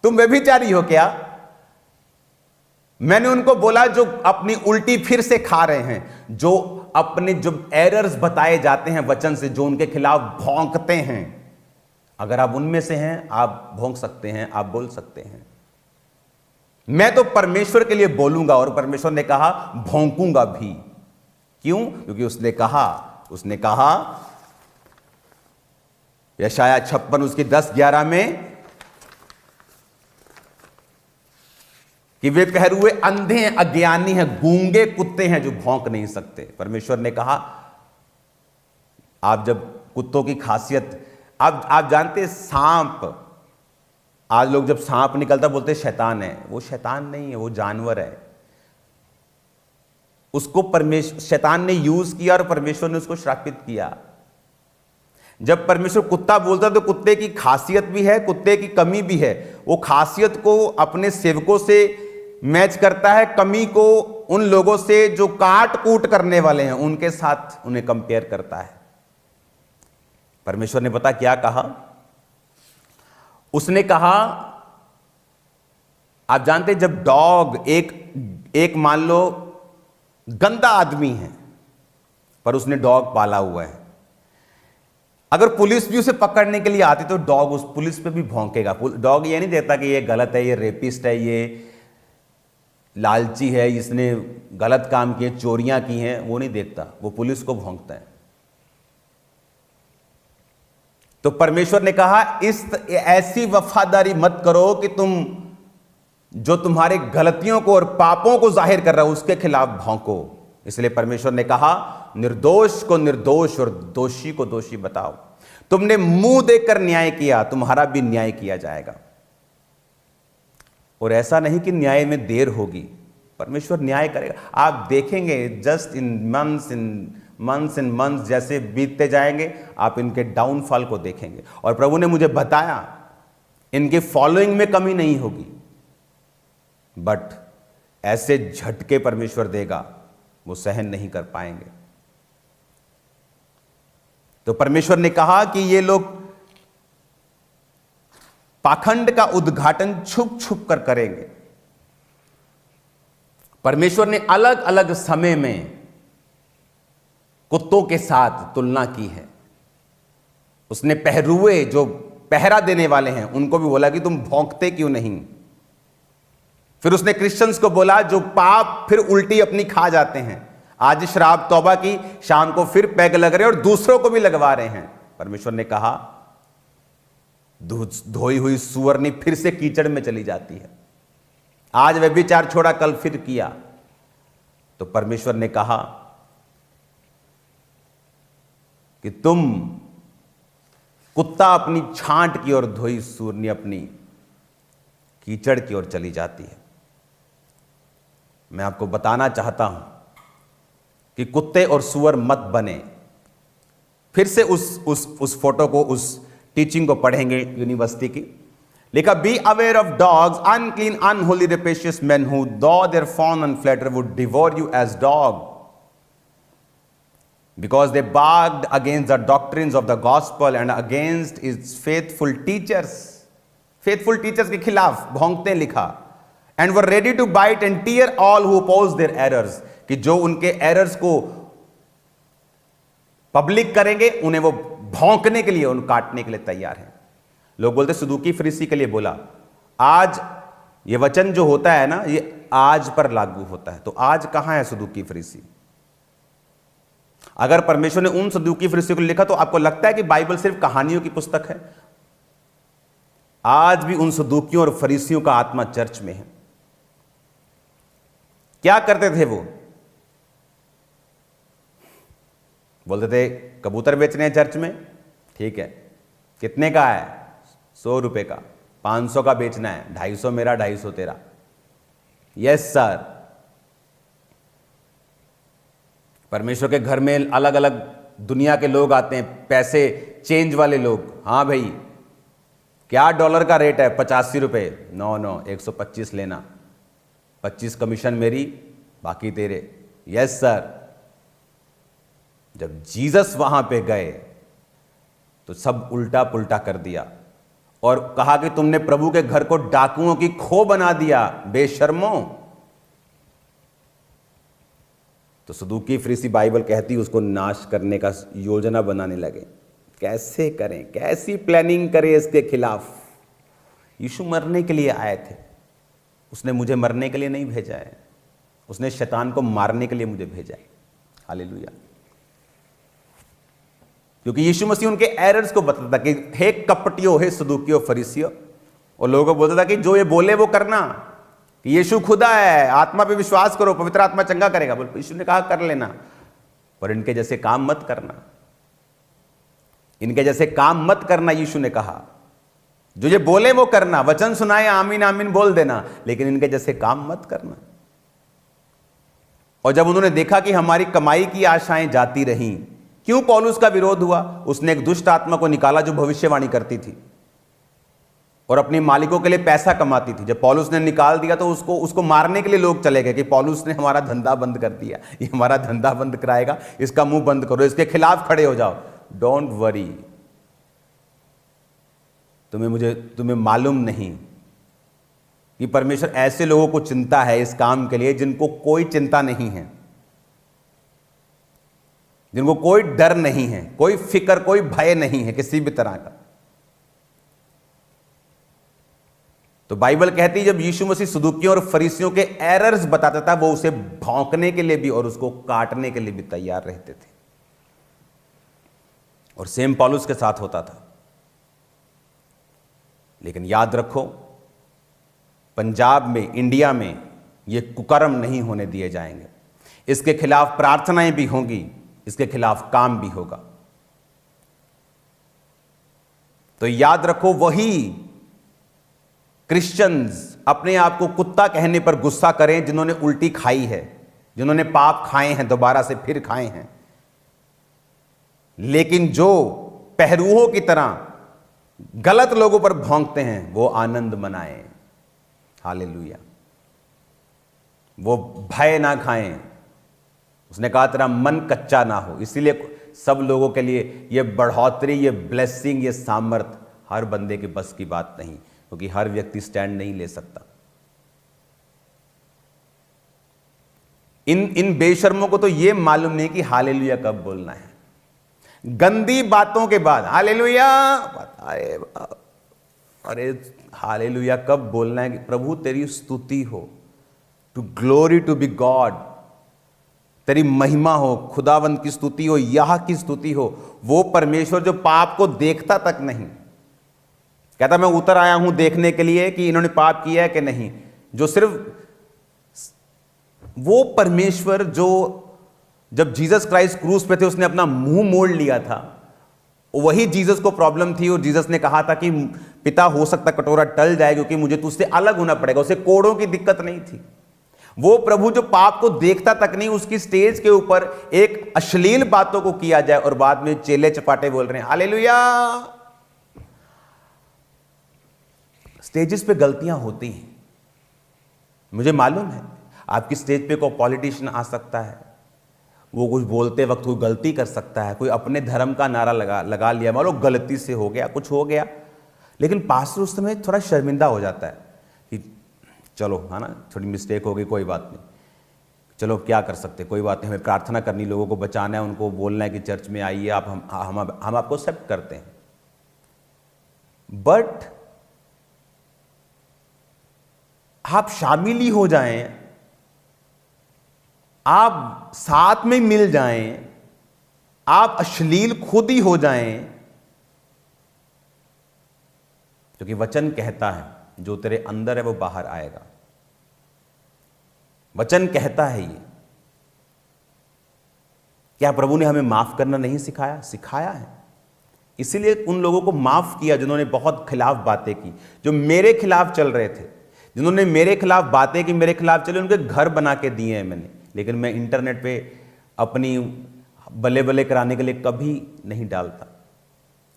तुम व्यभिचारी हो क्या? मैंने उनको बोला जो अपनी उल्टी फिर से खा रहे हैं, जो अपने जो एरर्स बताए जाते हैं वचन से, जो उनके खिलाफ भौंकते हैं, अगर आप उनमें से हैं, आप भौंक सकते हैं, आप बोल सकते हैं। मैं तो परमेश्वर के लिए बोलूंगा, और परमेश्वर ने कहा भौंकूंगा भी। क्यों? क्योंकि उसने कहा यशाया 56 उसकी 10-11 में कि वे पहरुए अंधे हैं, अज्ञानी हैं, गूंगे कुत्ते हैं जो भौंक नहीं सकते। परमेश्वर ने कहा आप जब कुत्तों की खासियत, आप जानते सांप, आज लोग जब सांप निकलता बोलते शैतान है। वो शैतान नहीं है, वो जानवर है। उसको शैतान ने यूज किया और परमेश्वर ने उसको श्रापित किया। जब परमेश्वर कुत्ता बोलता तो कुत्ते की खासियत भी है, कुत्ते की कमी भी है। वो खासियत को अपने सेवकों से मैच करता है, कमी को उन लोगों से जो काट कूट करने वाले हैं उनके साथ उन्हें कंपेयर करता है। परमेश्वर ने पता क्या कहा? उसने कहा, आप जानते जब डॉग एक मान लो गंदा आदमी है, पर उसने डॉग पाला हुआ है, अगर पुलिस भी उसे पकड़ने के लिए आती तो डॉग उस पुलिस पे भी भौंकेगा। डॉग ये नहीं देता कि ये गलत है, ये रेपिस्ट है, ये लालची है, इसने गलत काम किए, चोरियां की हैं, वो नहीं देखता, वो पुलिस को भौंकता है। तो परमेश्वर ने कहा ऐसी वफादारी मत करो कि तुम जो तुम्हारे गलतियों को और पापों को जाहिर कर रहा हो उसके खिलाफ भौंको। इसलिए परमेश्वर ने कहा निर्दोष को निर्दोष और दोषी को दोषी बताओ। तुमने मुंह देकर न्याय किया, तुम्हारा भी न्याय किया जाएगा। और ऐसा नहीं कि न्याय में देर होगी, परमेश्वर न्याय करेगा। आप देखेंगे जस्ट इन मंथ्स जैसे बीतते जाएंगे, आप इनके डाउनफॉल को देखेंगे। और प्रभु ने मुझे बताया इनके फॉलोइंग में कमी नहीं होगी, बट ऐसे झटके परमेश्वर देगा वो सहन नहीं कर पाएंगे। तो परमेश्वर ने कहा कि ये लोग पाखंड का उद्घाटन छुप छुप कर करेंगे। परमेश्वर ने अलग अलग समय में कुत्तों के साथ तुलना की है। उसने पहरुए जो पहरा देने वाले हैं उनको भी बोला कि तुम भौंकते क्यों नहीं। फिर उसने क्रिश्चियंस को बोला जो पाप फिर उल्टी अपनी खा जाते हैं, आज शराब तौबा की, शाम को फिर पैग लग रहे और दूसरों को भी लगवा रहे हैं। परमेश्वर ने कहा धोई हुई सुअरनी फिर से कीचड़ में चली जाती है। आज व्यभिचार छोड़ा, कल फिर किया। तो परमेश्वर ने कहा कि तुम कुत्ता अपनी छांट की ओर, धोई सुअरनी अपनी कीचड़ की ओर चली जाती है। मैं आपको बताना चाहता हूं कि कुत्ते और सुअर मत बने। फिर से उस फोटो को, उस टीचिंग को पढ़ेंगे यूनिवर्सिटी की। लिखा, be aware of dogs, unclean unholy rapacious man who though they fawn and flatter would devour you as dog because they barked against the doctrines of the gospel and against its faithful teachers के खिलाफ भौंकते लिखा, and were ready to bite and tear all who oppose their errors, कि जो उनके एरर्स को पब्लिक करेंगे उन्हें वो भौंकने के लिए, उन काटने के लिए तैयार हैं। लोग बोलते सदूकी फरीसी के लिए बोला। आज ये वचन जो होता है ना, ये आज पर लागू होता है। तो आज कहां है सदूकी फरीसी? अगर परमेश्वर ने उन सदूकी फरीसियों को लिखा तो आपको लगता है कि बाइबल सिर्फ कहानियों की पुस्तक है? आज भी उन सदूकियों और फरीसियों का आत्मा चर्च में है। क्या करते थे वो? बोलते थे कबूतर बेचने हैं चर्च में, ठीक है, कितने का है? 100 रुपए का। 500 का बेचना है, 250 मेरा 250 तेरा। Yes sir. परमेश्वर के घर में अलग अलग दुनिया के लोग आते हैं, पैसे चेंज वाले लोग। हाँ भाई, क्या डॉलर का रेट है? 85 रुपए। नो 125 लेना, 25 कमीशन मेरी, बाकी तेरे। Yes sir. जब जीसस वहां पे गए तो सब उल्टा पुल्टा कर दिया और कहा कि तुमने प्रभु के घर को डाकुओं की खो बना दिया, बेशर्मों। तो सदूकी फरीसी बाइबल कहती है उसको नाश करने का योजना बनाने लगे। कैसे करें, कैसी प्लानिंग करें इसके खिलाफ? यीशु मरने के लिए आए थे, उसने मुझे मरने के लिए नहीं भेजा है, उसने शैतान को मारने के लिए मुझे भेजा है। हालेलुया। क्योंकि यीशु मसीह उनके एरर्स को बताता कि हे कपटियों, हे सदूकियों, फरीसियों, और लोगों को बोलता था कि जो ये बोले वो करना, कि यीशु खुदा है, आत्मा पे विश्वास करो, पवित्र आत्मा चंगा करेगा। बोल, यीशु ने कहा कर लेना, पर इनके जैसे काम मत करना, इनके जैसे काम मत करना। यीशु ने कहा जो ये बोले वो करना, वचन सुनाए आमीन आमीन बोल देना, लेकिन इनके जैसे काम मत करना। और जब उन्होंने देखा कि हमारी कमाई की आशाएं जाती रहीं, क्यों पौलुस का विरोध हुआ? उसने एक दुष्ट आत्मा को निकाला जो भविष्यवाणी करती थी और अपने मालिकों के लिए पैसा कमाती थी। जब पौलुस ने निकाल दिया तो उसको मारने के लिए लोग चले गए कि पौलुस ने हमारा धंधा बंद कर दिया, ये हमारा धंधा बंद कराएगा, इसका मुंह बंद करो, इसके खिलाफ खड़े हो जाओ। डोंट वरी, तुम्हें मालूम नहीं कि परमेश्वर ऐसे लोगों को चिंता है इस काम के लिए जिनको कोई चिंता नहीं है, जिनको कोई डर नहीं है, कोई फिक्र, कोई भय नहीं है किसी भी तरह का। तो बाइबल कहती है जब यीशु मसीह सदूकियों और फरीसियों के एरर्स बताता था, वो उसे भौंकने के लिए भी और उसको काटने के लिए भी तैयार रहते थे। और सेम पौलुस के साथ होता था। लेकिन याद रखो, पंजाब में, इंडिया में ये कुकर्म नहीं होने दिए जाएंगे। इसके खिलाफ प्रार्थनाएं भी होंगी, इसके खिलाफ काम भी होगा। तो याद रखो, वही क्रिश्चियंस अपने आप को कुत्ता कहने पर गुस्सा करें जिन्होंने उल्टी खाई है, जिन्होंने पाप खाए हैं, दोबारा से फिर खाए हैं, लेकिन जो पहरूओं की तरह गलत लोगों पर भौंकते हैं वो आनंद मनाएं। हालेलुया। वो भय ना खाएं। उसने कहा तेरा मन कच्चा ना हो। इसीलिए सब लोगों के लिए ये बढ़ोतरी, ये ब्लेसिंग, ये सामर्थ हर बंदे के बस की बात नहीं, क्योंकि हर व्यक्ति स्टैंड नहीं ले सकता। इन बेशर्मों को तो ये मालूम नहीं कि हालेलुया कब बोलना है। गंदी बातों के बाद हालेलुया, अरे हालेलुया कब बोलना है कि प्रभु तेरी स्तुति हो, to glory to be God, तेरी महिमा हो, खुदावंत की स्तुति हो, यह की स्तुति हो। वो परमेश्वर जो पाप को देखता तक नहीं, कहता मैं उतर आया हूं देखने के लिए कि इन्होंने पाप किया है कि नहीं। जो सिर्फ वो परमेश्वर जो जब जीसस क्राइस्ट क्रूस पे थे उसने अपना मुंह मोड़ लिया था, वही जीसस को प्रॉब्लम थी और जीसस ने कहा था कि पिता हो सकता कटोरा टल जाए क्योंकि मुझे तुझसे अलग होना पड़ेगा। उसे कोड़ों की दिक्कत नहीं थी। वो प्रभु जो पाप को देखता तक नहीं, उसकी स्टेज के ऊपर एक अश्लील बातों को किया जाए और बाद में चेले चपाटे बोल रहे हैं हालेलुया। स्टेजेस पे गलतियां होती हैं, मुझे मालूम है। आपकी स्टेज पे कोई पॉलिटिशियन आ सकता है, वो कुछ बोलते वक्त कोई गलती कर सकता है, कोई अपने धर्म का नारा लगा लिया, मान लो गलती से हो गया, कुछ हो गया, लेकिन पास्टर उस समय थोड़ा शर्मिंदा हो जाता है कि चलो है ना, थोड़ी मिस्टेक हो गई, कोई बात नहीं, चलो क्या कर सकते, कोई बात नहीं, हमें प्रार्थना करनी, लोगों को बचाना है, उनको बोलना है कि चर्च में आइए आप, हम आपको एक्सेप्ट करते हैं। बट आप शामिल ही हो जाएं, आप साथ में मिल जाएं, आप अश्लील खुद ही हो जाएं, क्योंकि वचन कहता है जो तेरे अंदर है वो बाहर आएगा। वचन कहता है ये। क्या प्रभु ने हमें माफ करना नहीं सिखाया? सिखाया है। इसीलिए उन लोगों को माफ किया जिन्होंने बहुत खिलाफ बातें की, जो मेरे खिलाफ चल रहे थे, जिन्होंने मेरे खिलाफ बातें की, मेरे खिलाफ चले, उनके घर बना के दिए हैं मैंने। लेकिन मैं इंटरनेट पे अपनी बल्ले बल्ले कराने के लिए कभी नहीं डालता।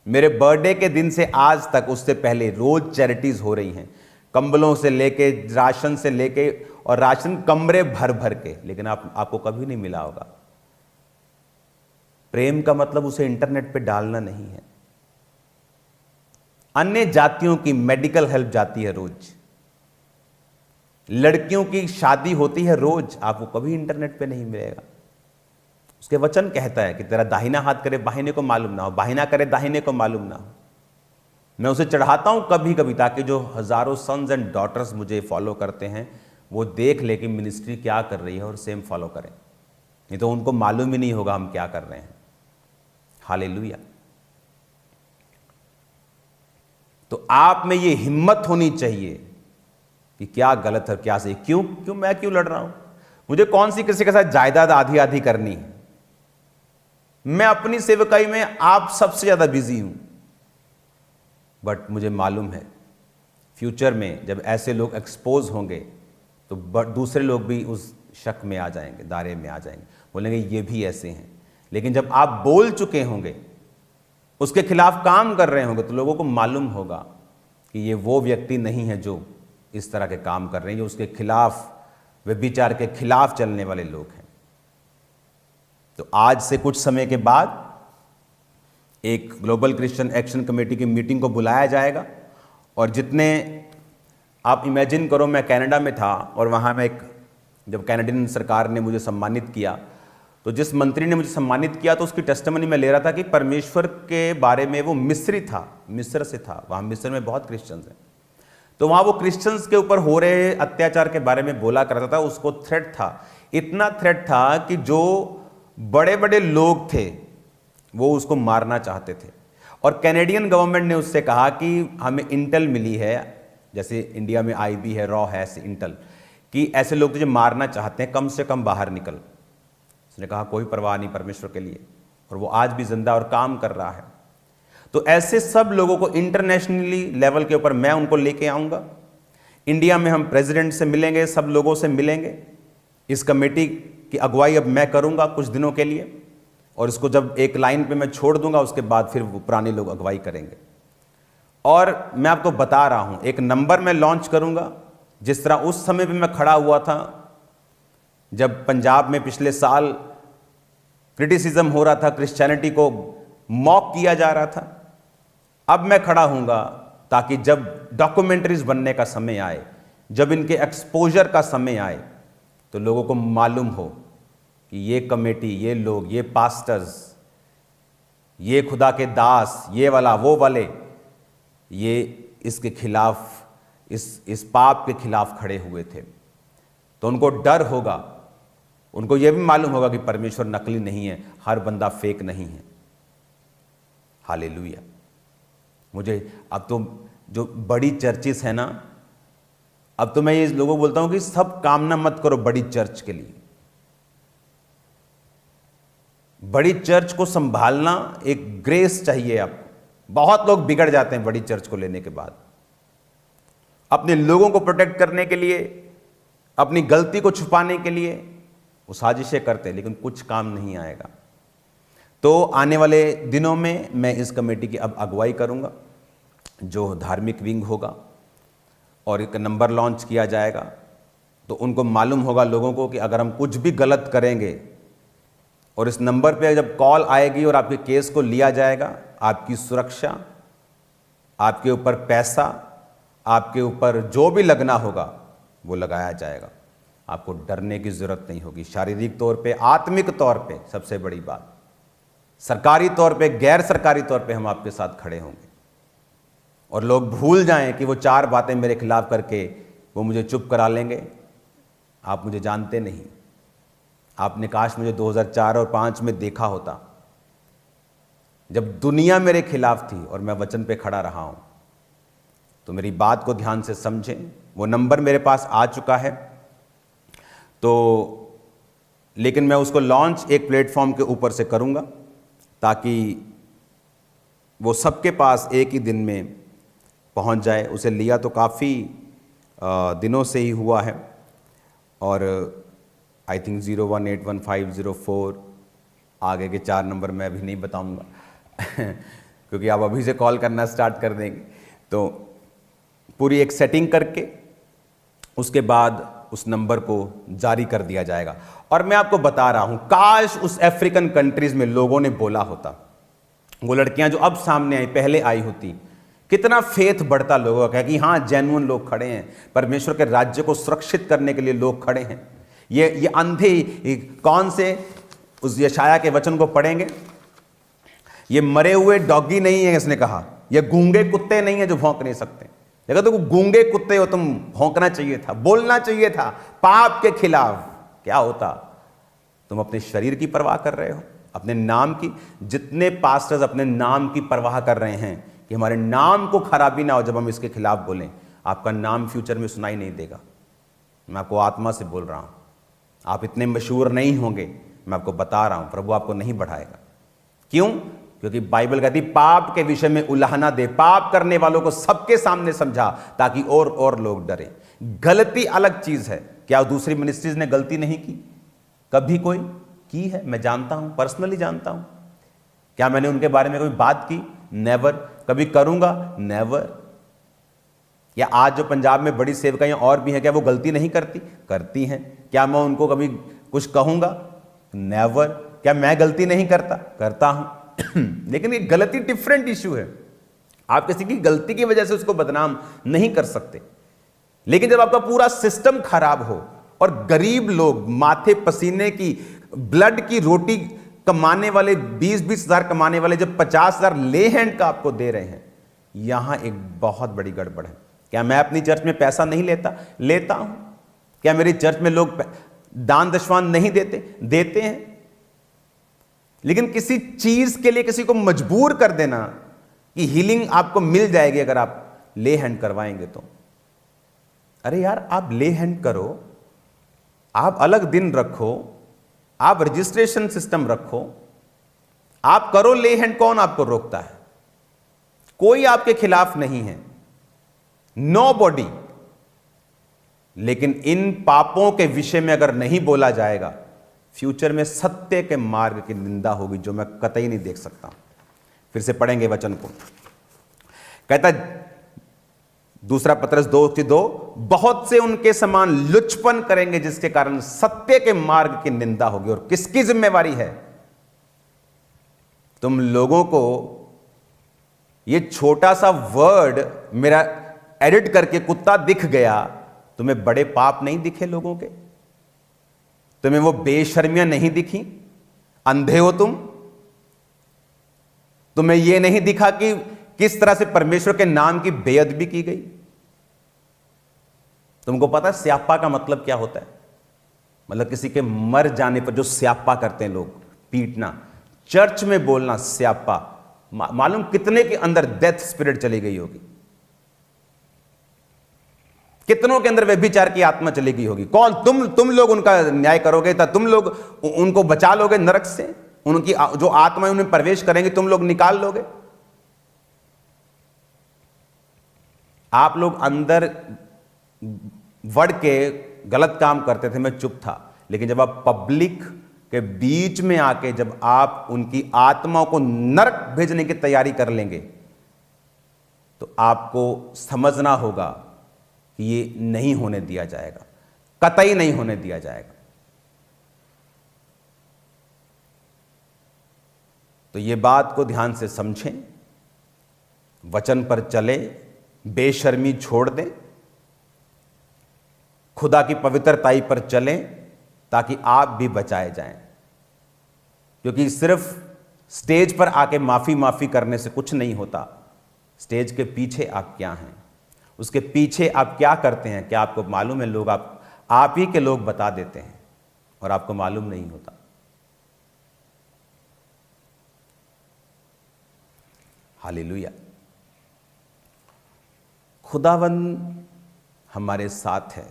मेरे बर्थडे के दिन से आज तक, उससे पहले रोज चैरिटीज हो रही हैं, कंबलों से लेके, राशन से लेके, और राशन कमरे भर भर के, लेकिन आपको कभी नहीं मिला होगा। प्रेम का मतलब उसे इंटरनेट पे डालना नहीं है। अन्य जातियों की मेडिकल हेल्प जाती है रोज, लड़कियों की शादी होती है रोज, आपको कभी इंटरनेट पे नहीं मिलेगा। उसके वचन कहता है कि तेरा दाहिना हाथ करे बाहिने को मालूम ना हो, बाहिना करे दाहिने को मालूम ना हो। मैं उसे चढ़ाता हूं कभी कभी, ताकि जो हजारों सन्स एंड डॉटर्स मुझे फॉलो करते हैं वो देख ले कि मिनिस्ट्री क्या कर रही है और सेम फॉलो करें, नहीं तो उनको मालूम ही नहीं होगा हम क्या कर रहे हैं। हालेलुया। तो आप में ये हिम्मत होनी चाहिए कि क्या गलत है क्या सही। क्यों मैं क्यों लड़ रहा हूं? मुझे कौन सी किसी के साथ जायदाद आधी आधी करनी है? मैं अपनी सेवकाई में आप सबसे ज्यादा बिजी हूं। बट मुझे मालूम है फ्यूचर में जब ऐसे लोग एक्सपोज होंगे तो दूसरे लोग भी उस शक में आ जाएंगे, दायरे में आ जाएंगे, बोलेंगे ये भी ऐसे हैं। लेकिन जब आप बोल चुके होंगे, उसके खिलाफ काम कर रहे होंगे, तो लोगों को मालूम होगा कि ये वो व्यक्ति नहीं है जो इस तरह के काम कर रहे हैं, ये उसके खिलाफ, व्यभिचार के खिलाफ चलने वाले लोग हैं। तो आज से कुछ समय के बाद एक ग्लोबल क्रिश्चियन एक्शन कमेटी की मीटिंग को बुलाया जाएगा, और जितने आप इमेजिन करो, मैं कनाडा में था और वहाँ में जब कैनेडियन सरकार ने मुझे सम्मानित किया, तो जिस मंत्री ने मुझे सम्मानित किया तो उसकी टेस्टिमनी मैं ले रहा था कि परमेश्वर के बारे में, वो मिस्री था, मिस्र से था, वहाँ मिस्र में बहुत क्रिश्चियंस हैं, तो वहाँ वो क्रिश्चियंस के ऊपर हो रहे अत्याचार के बारे में बोला करता था। उसको थ्रेट था, इतना थ्रेट था कि जो बड़े बड़े लोग थे वो उसको मारना चाहते थे। और कैनेडियन गवर्नमेंट ने उससे कहा कि हमें इंटेल मिली है, जैसे इंडिया में आईबी है, रॉ है, इंटेल, कि ऐसे लोग तुझे मारना चाहते हैं, कम से कम बाहर निकल। उसने कहा कोई परवाह नहीं परमेश्वर के लिए, और वो आज भी जिंदा और काम कर रहा है। तो ऐसे सब लोगों को इंटरनेशनली लेवल के ऊपर मैं उनको लेके आऊंगा। इंडिया में हम प्रेसिडेंट से मिलेंगे, सब लोगों से मिलेंगे। इस कमेटी की अगुवाई अब मैं करूंगा कुछ दिनों के लिए, और इसको जब एक लाइन पे मैं छोड़ दूंगा, उसके बाद फिर वो पुराने लोग अगुवाई करेंगे। और मैं आपको बता रहा हूं, एक नंबर मैं लॉन्च करूंगा, जिस तरह उस समय पे मैं खड़ा हुआ था जब पंजाब में पिछले साल क्रिटिसिज्म हो रहा था, क्रिश्चियनिटी को मॉक किया जा रहा था। अब मैं खड़ा हूंगा ताकि जब डॉक्यूमेंट्रीज बनने का समय आए, जब इनके एक्सपोजर का समय आए, तो लोगों को मालूम हो कि ये कमेटी, ये लोग, ये पास्टर्स, ये खुदा के दास, ये वाला वो वाले, ये इसके खिलाफ, इस पाप के खिलाफ खड़े हुए थे। तो उनको डर होगा, उनको यह भी मालूम होगा कि परमेश्वर नकली नहीं है, हर बंदा फेक नहीं है। हालेलुया। मुझे अब तो जो बड़ी चर्चिस है ना, अब तो मैं ये लोगों को बोलता हूं कि सब कामना मत करो बड़ी चर्च के लिए। बड़ी चर्च को संभालना एक ग्रेस चाहिए आपको। बहुत लोग बिगड़ जाते हैं बड़ी चर्च को लेने के बाद। अपने लोगों को प्रोटेक्ट करने के लिए, अपनी गलती को छुपाने के लिए वो साजिशें करते हैं, लेकिन कुछ काम नहीं आएगा। तो आने वाले दिनों में मैं इस कमेटी की अब अगुवाई करूंगा, जो धार्मिक विंग होगा, और एक नंबर लॉन्च किया जाएगा। तो उनको मालूम होगा लोगों को कि अगर हम कुछ भी गलत करेंगे और इस नंबर पे जब कॉल आएगी और आपके केस को लिया जाएगा, आपकी सुरक्षा, आपके ऊपर पैसा, आपके ऊपर जो भी लगना होगा वो लगाया जाएगा। आपको डरने की जरूरत नहीं होगी, शारीरिक तौर पे, आत्मिक तौर पे, सबसे बड़ी बात सरकारी तौर पे, गैर सरकारी तौर पे हम आपके साथ खड़े होंगे। और लोग भूल जाएं कि वो 4 बातें मेरे खिलाफ करके वो मुझे चुप करा लेंगे। आप मुझे जानते नहीं। आपने काश मुझे 2004 और 5 में देखा होता, जब दुनिया मेरे खिलाफ थी और मैं वचन पे खड़ा रहा हूं। तो मेरी बात को ध्यान से समझें। वो नंबर मेरे पास आ चुका है, तो लेकिन मैं उसको लॉन्च एक प्लेटफॉर्म के ऊपर से करूंगा, ताकि वो सबके पास एक ही दिन में पहुंच जाए। उसे लिया तो काफ़ी दिनों से ही हुआ है, और आई थिंक 018150 आगे के 4 नंबर मैं अभी नहीं बताऊंगा क्योंकि आप अभी से कॉल करना स्टार्ट कर देंगे। तो पूरी एक सेटिंग करके उसके बाद उस नंबर को जारी कर दिया जाएगा। और मैं आपको बता रहा हूं, काश उस अफ्रीकन कंट्रीज में लोगों ने बोला होता, वो लड़कियां जो अब सामने आई पहले आई होती, कितना फेथ बढ़ता लोगों का कि हाँ जेन्युइन लोग खड़े हैं, परमेश्वर के राज्य को सुरक्षित करने के लिए लोग खड़े हैं। ये अंधे कौन से उस यशाया के वचन को पढ़ेंगे, ये मरे हुए डॉगी नहीं है, इसने कहा, ये गूंगे कुत्ते नहीं है जो भौंक नहीं सकते। देखो तो गूंगे कुत्ते हो तुम, भौंकना चाहिए था, बोलना चाहिए था पाप के खिलाफ। क्या होता? तुम अपने शरीर की परवाह कर रहे हो, अपने नाम की। जितने पास्टर्स अपने नाम की परवाह कर रहे हैं कि हमारे नाम को खराबी ना हो जब हम इसके खिलाफ बोलें, आपका नाम फ्यूचर में सुनाई नहीं देगा। मैं आपको आत्मा से बोल रहा हूं, आप इतने मशहूर नहीं होंगे। मैं आपको बता रहा हूं, प्रभु आपको नहीं बढ़ाएगा। क्यों? क्योंकि बाइबल कहती पाप के विषय में उलाहना दे, पाप करने वालों को सबके सामने समझा, ताकि और लोग डरें। गलती अलग चीज है। क्या दूसरी मिनिस्ट्रीज ने गलती नहीं की? कभी कोई की है? मैं जानता हूं, पर्सनली जानता हूं। क्या मैंने उनके बारे में कोई बात की? नेवर। कभी करूंगा? नेवर। या आज जो पंजाब में बड़ी सेवकाएं और भी हैं, क्या वो गलती नहीं करती? करती हैं। क्या मैं उनको कभी कुछ कहूंगा? नेवर। क्या मैं गलती नहीं करता? करता हूं लेकिन ये गलती डिफरेंट इश्यू है। आप किसी की गलती की वजह से उसको बदनाम नहीं कर सकते। लेकिन जब आपका पूरा सिस्टम खराब हो और गरीब लोग माथे पसीने की, ब्लड की रोटी कमाने वाले, 20-20 हजार कमाने वाले जब 50 हजार ले हैंड का आपको दे रहे हैं, यहां एक बहुत बड़ी गड़बड़ है। क्या मैं अपनी चर्च में पैसा नहीं लेता? लेता हूं। क्या मेरी चर्च में लोग दान दशवान नहीं देते? देते हैं। लेकिन किसी चीज के लिए किसी को मजबूर कर देना कि हीलिंग आपको मिल जाएगी अगर आप ले हैंड करवाएंगे तो, अरे यार आप ले हैंड करो, आप अलग दिन रखो, आप रजिस्ट्रेशन सिस्टम रखो, आप करो ले हैंड। कौन आपको रोकता है? कोई आपके खिलाफ नहीं है, नोबॉडी। लेकिन इन पापों के विषय में अगर नहीं बोला जाएगा, फ्यूचर में सत्य के मार्ग की निंदा होगी, जो मैं कतई नहीं देख सकता। फिर से पढ़ेंगे वचन को। कहता दूसरा पत्रस 2:2, बहुत से उनके समान लुचपन करेंगे जिसके कारण सत्य के मार्ग की निंदा होगी। और किसकी जिम्मेवारी है? तुम लोगों को ये छोटा सा वर्ड मेरा एडिट करके कुत्ता दिख गया, तुम्हें बड़े पाप नहीं दिखे लोगों के? तुम्हें वो बेशर्मियां नहीं दिखी? अंधे हो तुम? तुम्हें यह नहीं दिखा कि किस तरह से परमेश्वर के नाम की बेअदबी की गई? तुमको पता है स्यापा का मतलब क्या होता है? मतलब किसी के मर जाने पर जो स्यापा करते हैं लोग, पीटना, चर्च में बोलना स्यापा। मालूम कितने के अंदर डेथ स्पिरिट चली गई होगी। कितनों के अंदर व्यभिचार की आत्मा चली गई होगी? कौन? तुम लोग उनका न्याय करोगे? तुम लोग उनको बचा लोगे नरक से? उनकी जो आत्मा उनमें प्रवेश करेंगे तुम लोग निकाल लोगे? आप लोग अंदर बढ़ के गलत काम करते थे, मैं चुप था, लेकिन जब आप पब्लिक के बीच में आके जब आप उनकी आत्माओं को नरक भेजने की तैयारी कर लेंगे तो आपको समझना होगा कि ये नहीं होने दिया जाएगा, कतई नहीं होने दिया जाएगा। तो ये बात को ध्यान से समझें, वचन पर चले, बेशर्मी छोड़ दें, खुदा की पवित्रताई पर चलें ताकि आप भी बचाए जाएं। क्योंकि सिर्फ स्टेज पर आके माफी करने से कुछ नहीं होता। स्टेज के पीछे आप क्या हैं, उसके पीछे आप क्या करते हैं, क्या आपको मालूम है? लोग आप ही के लोग बता देते हैं और आपको मालूम नहीं होता। हालेलुया। खुदावंद हमारे साथ है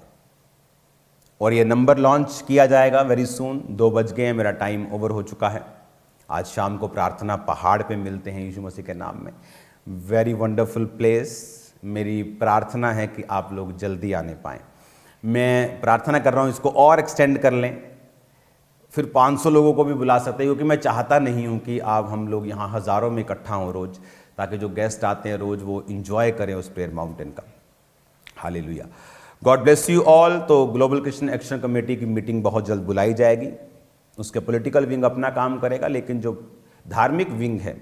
और ये नंबर लॉन्च किया जाएगा वेरी सून। 2 बज गए हैं, मेरा टाइम ओवर हो चुका है। आज शाम को प्रार्थना पहाड़ पे मिलते हैं यीशु मसीह के नाम में। Very wonderful place. मेरी प्रार्थना है कि आप लोग जल्दी आने पाएँ। मैं प्रार्थना कर रहा हूँ इसको और एक्सटेंड कर लें, फिर 500 लोगों को भी बुला सकते हैं, क्योंकि मैं चाहता नहीं हूँ कि आप हम लोग यहाँ हज़ारों में इकट्ठा हों रोज़, ताकि जो गेस्ट आते हैं रोज़ वो इंजॉय करें उस प्रेयर माउंटेन का। Hallelujah. God bless you all. तो ग्लोबल क्रिश्चियन एक्शन कमेटी की मीटिंग बहुत जल्द बुलाई जाएगी। उसके पॉलिटिकल विंग अपना काम करेगा, लेकिन जो धार्मिक विंग है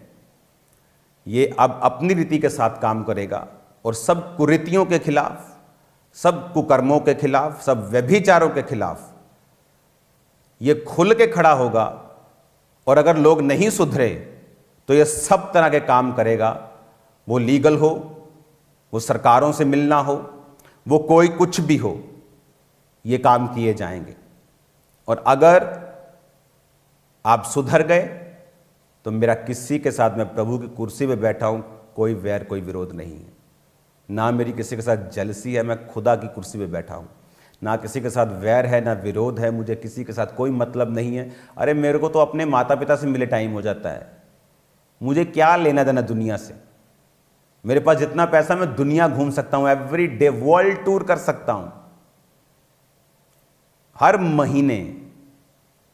ये अब अपनी रीति के साथ काम करेगा और सब कुरीतियों के खिलाफ, सब कुकर्मों के खिलाफ, सब व्यभिचारों के खिलाफ ये खुल के खड़ा होगा। और अगर लोग नहीं सुधरे तो ये सब तरह के काम करेगा, वो लीगल हो, वो सरकारों से मिलना हो, वो कोई कुछ भी हो, ये काम किए जाएंगे। और अगर आप सुधर गए तो मेरा किसी के साथ, मैं प्रभु की कुर्सी पे बैठा हूं, कोई वैर कोई विरोध नहीं है। ना मेरी किसी के साथ जलसी है, मैं खुदा की कुर्सी पे बैठा हूं। ना किसी के साथ वैर है, ना विरोध है, मुझे किसी के साथ कोई मतलब नहीं है। अरे मेरे को तो अपने माता पिता से मिले टाइम हो जाता है, मुझे क्या लेना देना दुनिया से। मेरे पास जितना पैसा, मैं दुनिया घूम सकता हूं, एवरी डे वर्ल्ड टूर कर सकता हूं हर महीने,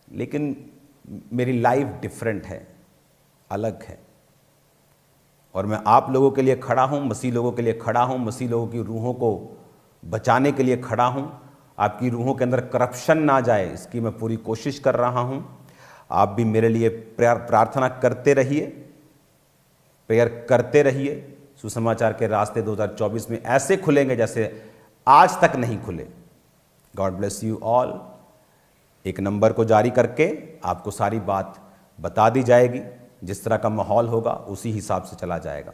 लेकिन मेरी लाइफ डिफरेंट है, अलग है। और मैं आप लोगों के लिए खड़ा हूं, मसीह लोगों के लिए खड़ा हूं, मसीह लोगों की रूहों को बचाने के लिए खड़ा हूं। आपकी रूहों के अंदर करप्शन ना जाए, इसकी मैं पूरी कोशिश कर रहा हूं। आप भी मेरे लिए प्रार्थना करते रहिए, प्रेयर करते रहिए। सुसमाचार के रास्ते 2024 में ऐसे खुलेंगे जैसे आज तक नहीं खुले। God bless you all. एक नंबर को जारी करके आपको सारी बात बता दी जाएगी, जिस तरह का माहौल होगा उसी हिसाब से चला जाएगा।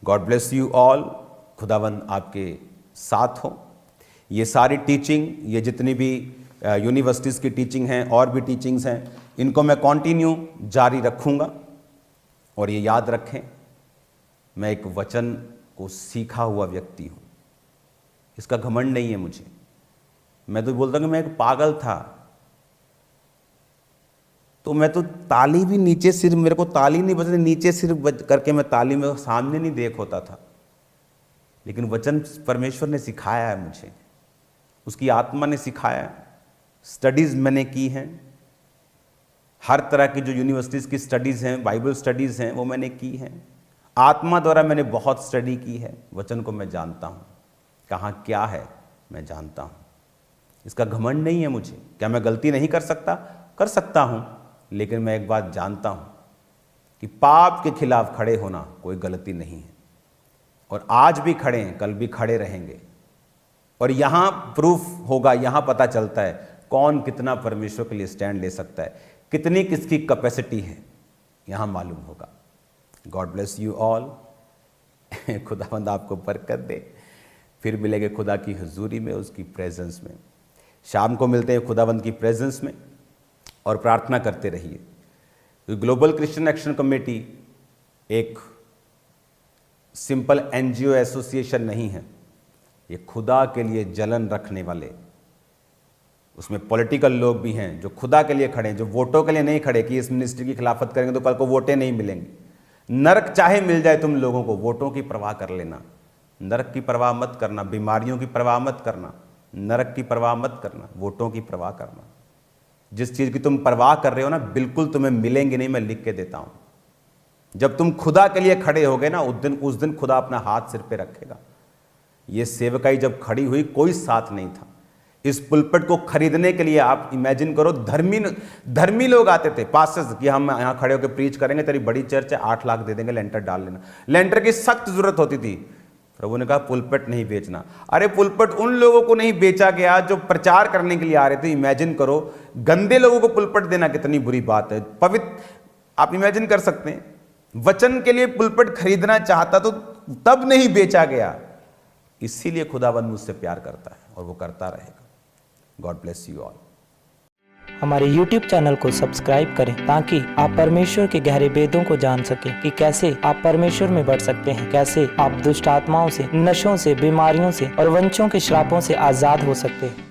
God bless you all. खुदावंद आपके साथ हो। ये सारी टीचिंग, ये जितनी भी यूनिवर्सिटीज़ की टीचिंग हैं और भी टीचिंग्स हैं, इनको मैं कंटिन्यू जारी रखूँगा। और ये याद रखें, मैं एक वचन को सीखा हुआ व्यक्ति हूँ, इसका घमंड नहीं है मुझे। मैं तो बोलता हूँ कि मैं एक पागल था, तो मैं तो ताली भी नीचे सिर, मेरे को ताली नहीं बजती, नीचे सिर करके मैं ताली में सामने नहीं देख होता था। लेकिन वचन परमेश्वर ने सिखाया है मुझे, उसकी आत्मा ने सिखाया। स्टडीज़ मैंने की हैं, हर तरह की जो यूनिवर्सिटीज़ की स्टडीज़ हैं, बाइबल स्टडीज़ हैं, वो मैंने की हैं। आत्मा द्वारा मैंने बहुत स्टडी की है। वचन को मैं जानता हूँ, कहाँ क्या है मैं जानता हूँ। इसका घमंड नहीं है मुझे। क्या मैं गलती नहीं कर सकता? कर सकता हूँ, लेकिन मैं एक बात जानता हूँ कि पाप के खिलाफ खड़े होना कोई गलती नहीं है। और आज भी खड़े हैं, कल भी खड़े रहेंगे। और यहाँ प्रूफ होगा, यहाँ पता चलता है कौन कितना परमेश्वर के लिए स्टैंड ले सकता है, कितनी किसकी कैपेसिटी है, यहाँ मालूम होगा। God bless you all. खुदावंद आपको बरकत दे। फिर मिलेंगे खुदा की हुजूरी में, उसकी प्रेजेंस में। शाम को मिलते हैं खुदावंद की प्रेजेंस में, और प्रार्थना करते रहिए। ग्लोबल क्रिश्चियन एक्शन कमेटी एक सिंपल एनजीओ एसोसिएशन नहीं है, ये खुदा के लिए जलन रखने वाले, उसमें पॉलिटिकल लोग भी हैं जो खुदा के लिए खड़े हैं, जो वोटों के लिए नहीं खड़े कि इस मिनिस्ट्री की खिलाफत करेंगे तो कल को वोटें नहीं मिलेंगी। नरक चाहे मिल जाए तुम लोगों को, वोटों की परवाह कर लेना, नरक की परवाह मत करना, बीमारियों की परवाह मत करना, नरक की परवाह मत करना, वोटों की परवाह करना। जिस चीज़ की तुम परवाह कर रहे हो ना, बिल्कुल तुम्हें मिलेंगी नहीं, मैं लिख के देता हूं। जब तुम खुदा के लिए खड़े होगे ना, उस दिन खुदा अपना हाथ सिर पे रखेगा। ये सेवकाई जब खड़ी हुई, कोई साथ नहीं था। इस पुलपट को खरीदने के लिए आप इमेजिन करो, धर्मी लोग आते थे, पास्टर्स, कि हम यहां खड़े होकर प्रीच करेंगे, तेरी बड़ी चर्च है, 8 लाख दे देंगे, लेंटर डाल लेना। लेंटर की सख्त जरूरत होती थी। प्रभु ने कहा पुलपट नहीं बेचना। अरे पुलपट उन लोगों को नहीं बेचा गया जो प्रचार करने के लिए आ रहे थे। इमेजिन करो, गंदे लोगों को पुलपट देना कितनी बुरी बात है। पवित्र, आप इमेजिन कर सकते हैं, वचन के लिए पुलपट खरीदना चाहता तो तब नहीं बेचा गया। इसीलिए खुदावंद मुझसे प्यार करता है और वो करता रहेगा। God bless you all. हमारे YouTube चैनल को सब्सक्राइब करें ताकि आप परमेश्वर के गहरे वेदों को जान सकें कि कैसे आप परमेश्वर में बढ़ सकते हैं, कैसे आप दुष्ट आत्माओं से, नशों से, बीमारियों से और वंशों के श्रापों से आजाद हो सकते हैं।